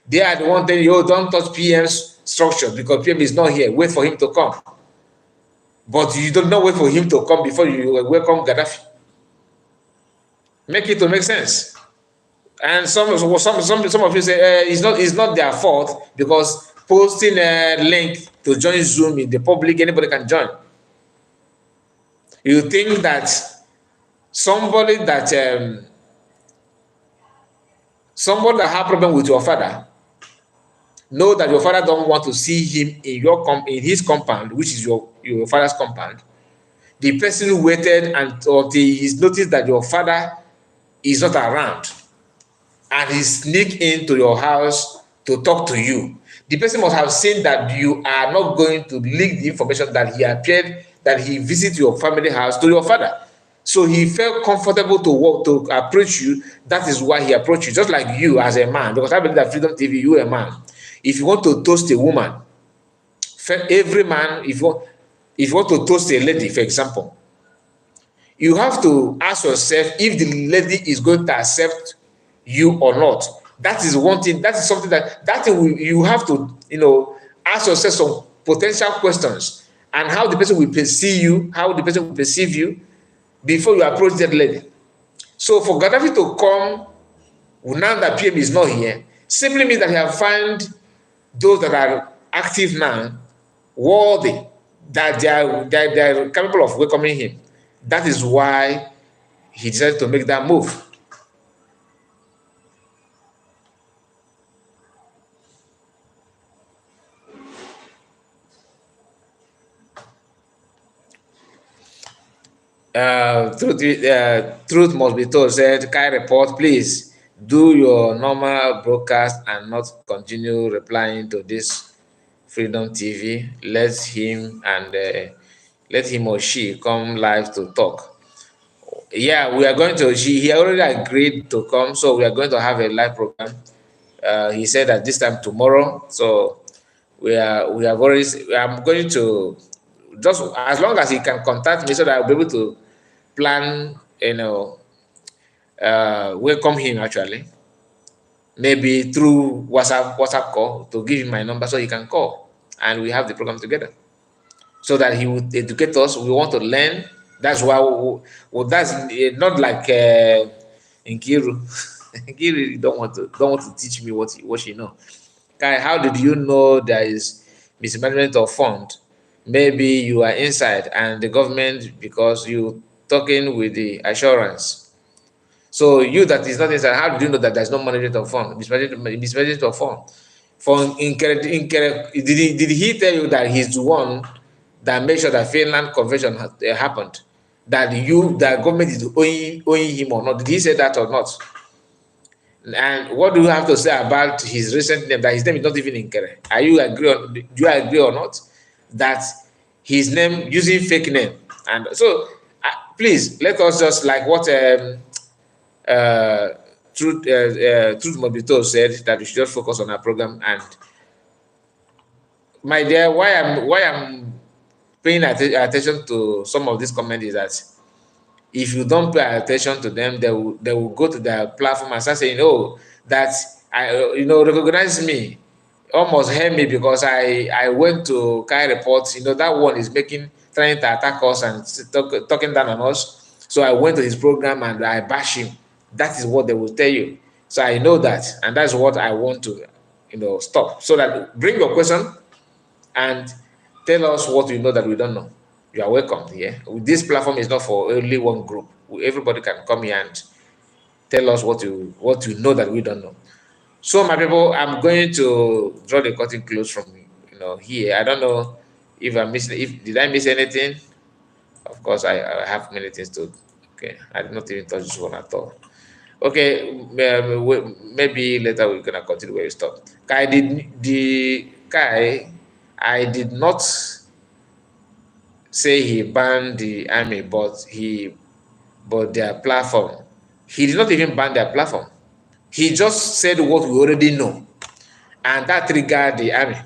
they are the one telling you, oh, don't touch PM's structure because PM is not here, wait for him to come. But you don't know wait for him to come before you welcome Gaddafi. Make it to make sense. And some of you say it's not their fault because posting a link to join Zoom in the public, anybody can join. You think that somebody that have problem with your father, know that your father don't want to see him in his compound, which is your father's compound. The person waited until he noticed that your father is not around, and he sneak into your house to talk to you. The person must have seen that you are not going to leak the information that he appeared, that he visited your family house to your father. So he felt comfortable to approach you. That is why he approached you, just like you as a man, because I believe that Freedom TV, you are a man. If you want to toast a woman, every man, if you want to toast a lady, for example, you have to ask yourself if the lady is going to accept you or not. That is one thing. That is something you have to, ask yourself some potential questions and how the person will perceive you, how the person will perceive you before you approach that lady. So for Gaddafi to come now that PM is not here, simply means that he has found those that are active now worthy, that they are capable of welcoming him. That is why he decided to make that move. Truth must be told, said Kai report, please do your normal broadcast and not continue replying to this Freedom TV. Let him or she come live to talk. Yeah, we are going to. He already agreed to come, so we are going to have a live program. He said that this time tomorrow. So we have already. I'm going to just as long as he can contact me, so that I'll be able to plan. Welcome him actually. Maybe through WhatsApp call to give him my number so he can call and we have the program together, so that he would educate us. We want to learn. That's why. That's not like Nkiru. Nkiru don't want to teach me what she know. Kai, how did you know there is mismanagement of fund? Maybe you are inside and the government, because you talking with the assurance. So you that is not inside, how do you know that there's no management of fund? Mismanagement of fund. Did he tell you that he's the one that made sure that Finland convention happened? That government is owing him or not? Did he say that or not? And what do you have to say about his recent name? That his name is not even Nkere. Do you agree or not that his name using fake name? And so, please let us just like what uh, truth must be told said that we should just focus on our program. And my dear, why I'm paying attention to some of these comments is that if you don't pay attention to them, they will go to their platform and start saying, "Oh, that I recognize me, almost help me because I went to carry reports. That one is trying to attack us and talking down on us. So I went to his program and I bash him." That is what they will tell you. So I know that, and that's what I want to stop. So that bring your question and tell us what you know that we don't know. You are welcome here. This platform is not for only one group. Everybody can come here and tell us what you know that we don't know. So my people, I'm going to draw the curtain close from here. I don't know if I missed. If did I miss anything? Of course, I have many things to. Okay, I did not even touch this one at all. Okay, maybe later we're gonna continue where we stop. Kai, I did not say he banned the army, but their platform. He did not even ban their platform. He just said what we already know, and that triggered the army.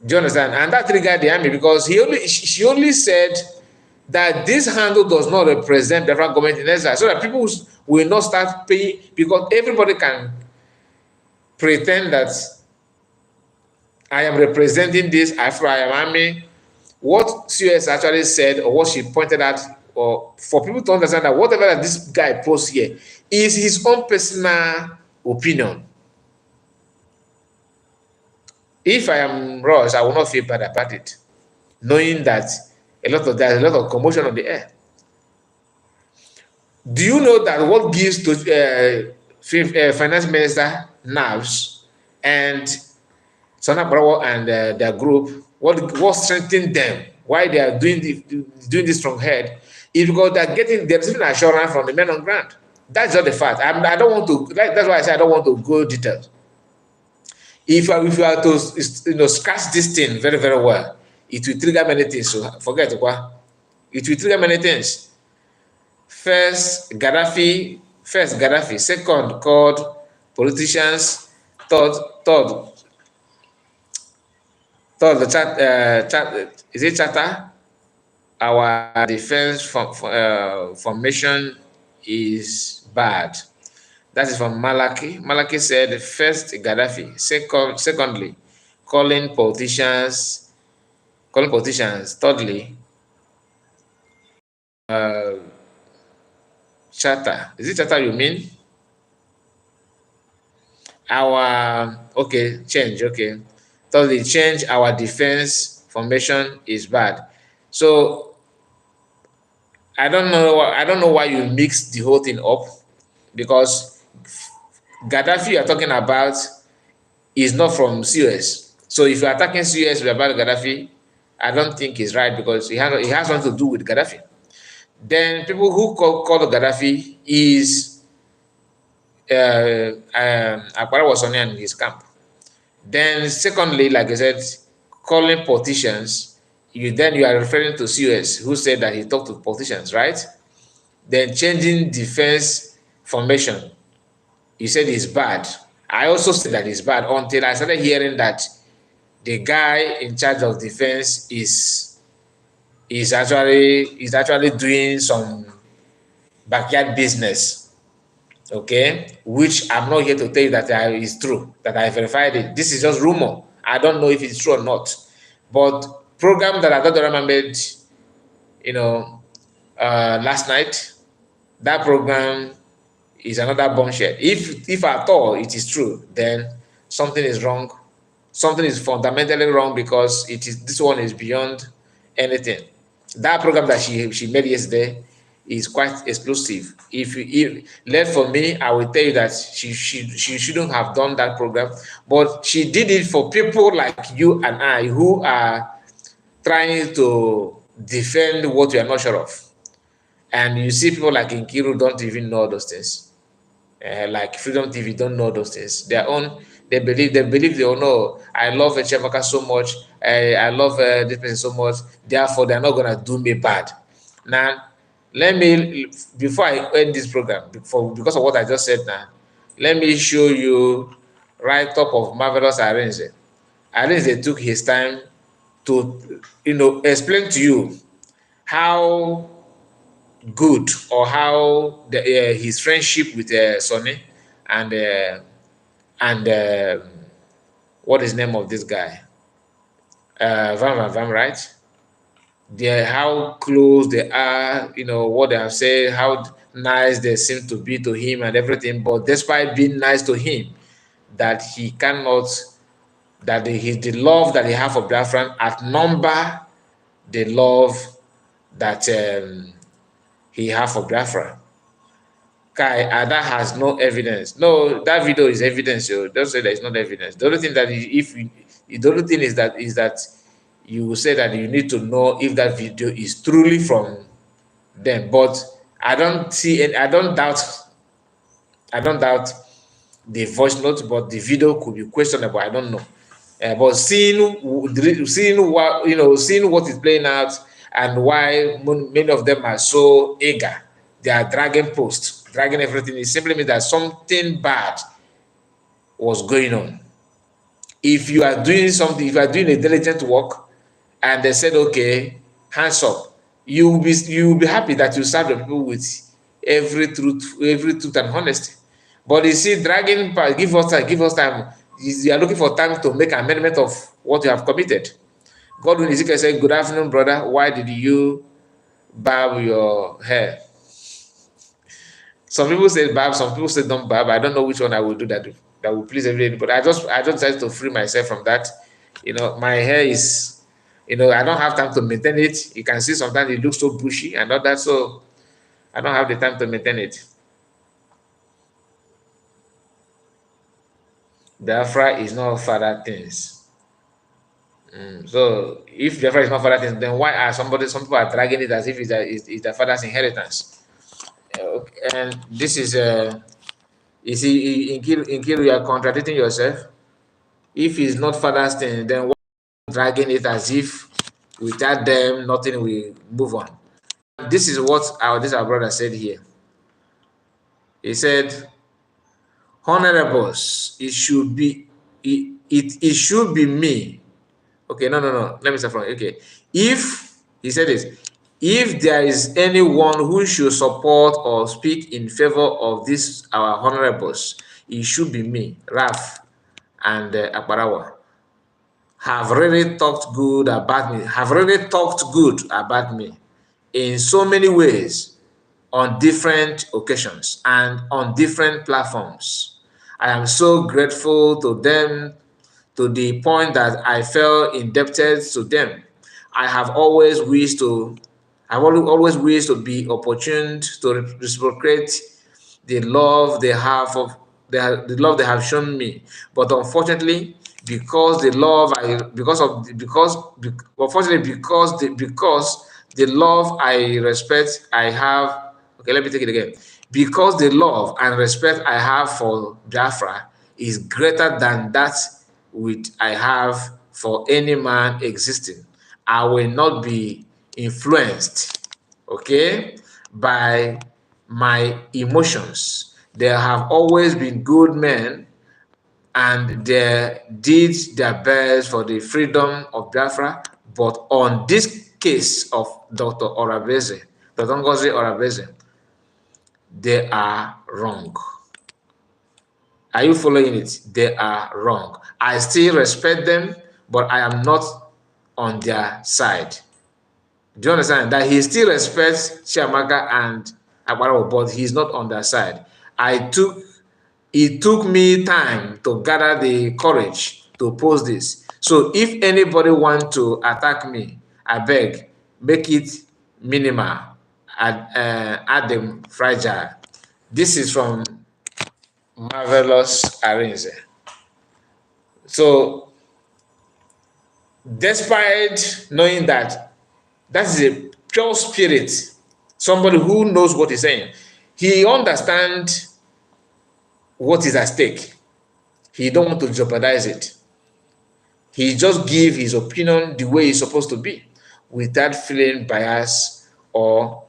Do you understand? And that triggered the army because she only said that this handle does not represent the federal government in exile, so that people will not start paying, because everybody can pretend that I am representing this Afro, I am army. What CS actually said, or what she pointed out, or for people to understand that whatever that this guy posts here is his own personal opinion. If I am Ross, I will not feel bad about it, knowing that there's a lot of commotion on the air. Do you know that what gives to finance minister nerves and Sana Brawo and their group, what strengthened them, why they are doing this from head, is because they're receiving assurance from the men on ground. That's just the fact. I don't want to, that's why I say I don't want to go details. If you are to scratch this thing very, very well, it will trigger many things. So forget what. It will trigger many things. First, Gaddafi. Second, called politicians. Third, the chat is it charter? Our defense formation is bad. That is from Malaki. Malaki said, first Gaddafi. Secondly, calling politicians. Thirdly, charter. Is it charter you mean? Change. Okay. Thirdly, change our defense formation is bad. So I don't know why you mix the whole thing up, because Gaddafi you're talking about is not from COS. So if you're attacking COS about Gaddafi, I don't think it's right, because it has nothing to do with Gaddafi. Then people who call Gaddafi is Akbara was on in his camp. Then secondly, like I said, calling politicians, you are referring to COS, who said that he talked to politicians, right? Then changing defense formation, you said it's bad. I also said that it's bad until I started hearing that the guy in charge of defense is actually doing some backyard business, okay, which I'm not here to tell you that is true, that I verified it. This is just rumor. I don't know if it's true or not. But program that I thought I made, last night, that program is another bombshell. If at all it is true, then something is wrong. Something is fundamentally wrong, because this one is beyond anything. That program that she made yesterday is quite explosive. If left for me, I will tell you that she shouldn't have done that program, but she did it for people like you and I, who are trying to defend what we are not sure of. And you see people like Nkiru don't even know those things. Like Freedom TV don't know those things. They believe they all know. I love Chemaka so much. I love this person so much. Therefore, they're not gonna do me bad. Now, Let me, before I end this program, because of what I just said now, let me show you right top of Marvelous Arrange. Arrange took his time to, explain to you how good, or how his friendship with Sonny and what is the name of this guy? Van, right? How close they are, what they have said, how nice they seem to be to him and everything. But despite being nice to him, that he cannot, the love that he have for Biafran outnumber the love that he have for Biafra. Kai, that has no evidence. No, that video is evidence. So don't say there is not evidence. The only thing that the only thing is that you will say that you need to know if that video is truly from them. But I don't see any, I don't doubt the voice note, but the video could be questionable. I don't know. But seeing what is playing out, and why many of them are so eager, they are dragging posts, dragging everything. It simply means that something bad was going on. If you are doing something, if you are doing a diligent work, and they said, okay, hands up, you will be happy that you serve the people with every truth and honesty. But you see, dragging, give us time. You are looking for time to make amendment of what you have committed. Godwin Ezekiel said, good afternoon, brother. Why did you barb your hair? Some people say barb, some people say don't barb. I don't know which one I will do that will please everybody. But I just decided to free myself from that. My hair is, I don't have time to maintain it. You can see sometimes it looks so bushy and all that. So I don't have the time to maintain it. Biafra is not father things. So if Biafra is not father things, then why are some people are dragging it as if it's their father's inheritance? Okay. And this is you see, in Kiru, you are contradicting yourself. If it's not father's thing, then why are you dragging it as if without them nothing will move on? This is what our brother said here. He said, honorables, it should be me. Okay, no. Let me start from, okay. If he said this, if there is anyone who should support or speak in favor of this our honorables, it should be me, Raf and Akbarawa. Have really talked good about me in so many ways, on different occasions and on different platforms. I am so grateful to them, to the point that I felt indebted to them. I have always wished to be opportune to reciprocate the love they have the love they have shown me. But unfortunately, because the love I because of because unfortunately because the love I respect I have okay, let me take it again. Because the love and respect I have for Biafra is greater than that which I have for any man existing, I will not be influenced, okay, by my emotions. They have always been good men, and they did their best for the freedom of Biafra. But on this case of Dr. Ngozi Orabeze, they are wrong. Are you following it? They are wrong. I still respect them, but I am not on their side. Do you understand? That he still respects Chiamaka and Agbarawo, but he's not on their side. It took me time to gather the courage to post this. So if anybody want to attack me, I beg, make it minimal, add them fragile. This is from Marvelous Arrange. So despite knowing that is a pure spirit, somebody who knows what he's saying, he understands what is at stake. He don't want to jeopardize it. He just give his opinion the way it's supposed to be, without feeling biased or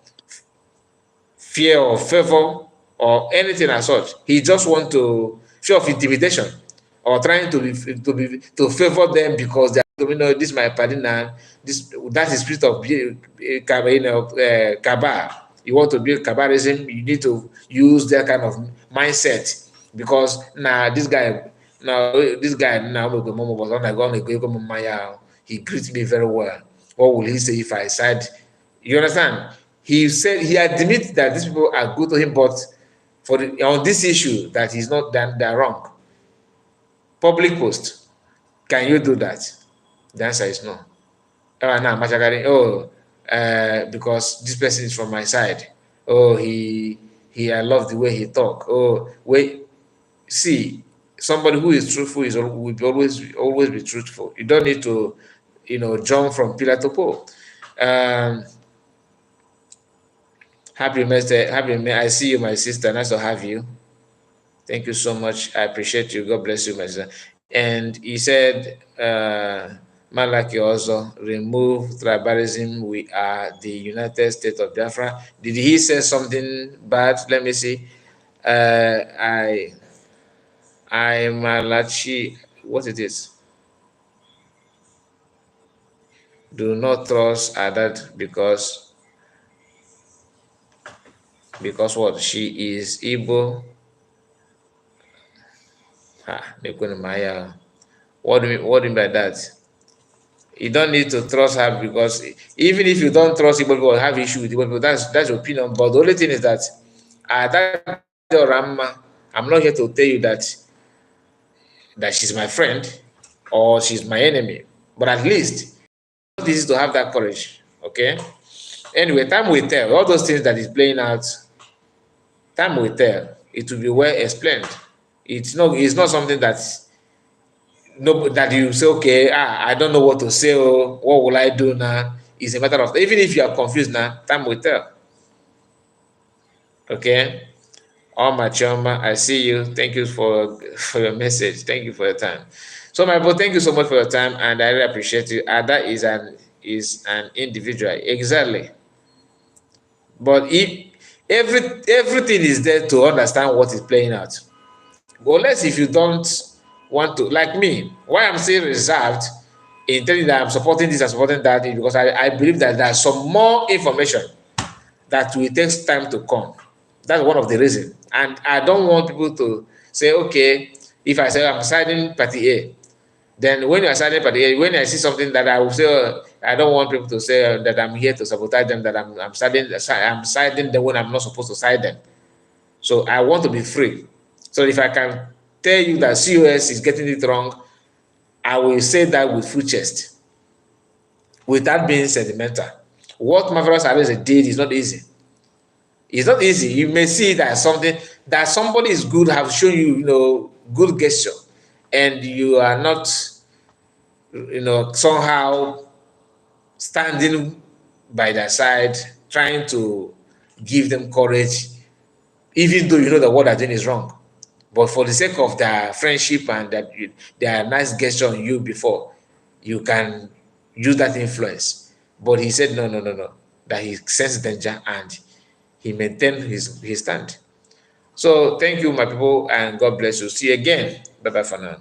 fear or favor or anything as such. He just want to fear of intimidation or trying to favor them because they are, this is my partner. That is spirit of cabal. You want to build cabalism, you need to use that kind of mindset because this guy now he greets me very well. What will he say if I side? You understand? He said he admits that these people are good to him, but on this issue that he's not done, they're wrong. Public post, can you do that? The answer is no. Because this person is from my side. Oh, I love the way he talk. Oh, wait, see, somebody who is truthful will always be truthful. You don't need to, jump from pillar to pole. Happy Mr. I see you, my sister. Nice to have you. Thank you so much. I appreciate you. God bless you, my sister. And he said, Malaki also, remove tribalism. We are the United States of Biafra. Did he say something bad? Let me see. I Malachi, what it is? Do not trust Adat because what? She is Igbo. What do you mean by that? You don't need to trust her because even if you don't trust Igbo people or have issue with Igbo people, that's your opinion. But the only thing is that I'm not here to tell you that she's my friend or she's my enemy. But at least it's easy to have that courage. Okay? Anyway, time will tell. All those things that is playing out, time will tell. It will be well explained. It's not something that you say, okay, I don't know what to say, or what will I do now? It's a matter of, even if you are confused now, time will tell. Okay? Oh, my chama, I see you. Thank you for your message. Thank you for your time. So, my bro, thank you so much for your time, and I really appreciate you. Ada is an individual, exactly. But everything is there to understand what is playing out. But unless if you don't want to, like me, why I'm still reserved in telling that I'm supporting this and supporting that is because I believe that there's some more information that will take time to come. That's one of the reasons. And I don't want people to say, okay, if I say I'm siding party A, then when you're siding party A, when I see something that I will say, I don't want people to say that I'm here to sabotage them, that I'm siding them when I'm not supposed to side them. So I want to be free. So if I can tell you that COS is getting it wrong, I will say that with full chest, without being sentimental. What Marvelous Arrest did is not easy. It's not easy. You may see that somebody is good, have shown you, good gesture, and you are not, somehow standing by their side, trying to give them courage, even though you know that what they're doing is wrong. But for the sake of their friendship and that their nice gesture on you before, you can use that influence. But he said, no, that he sensed danger and he maintained his stand. So thank you, my people, and God bless you. See you again. Bye-bye for now.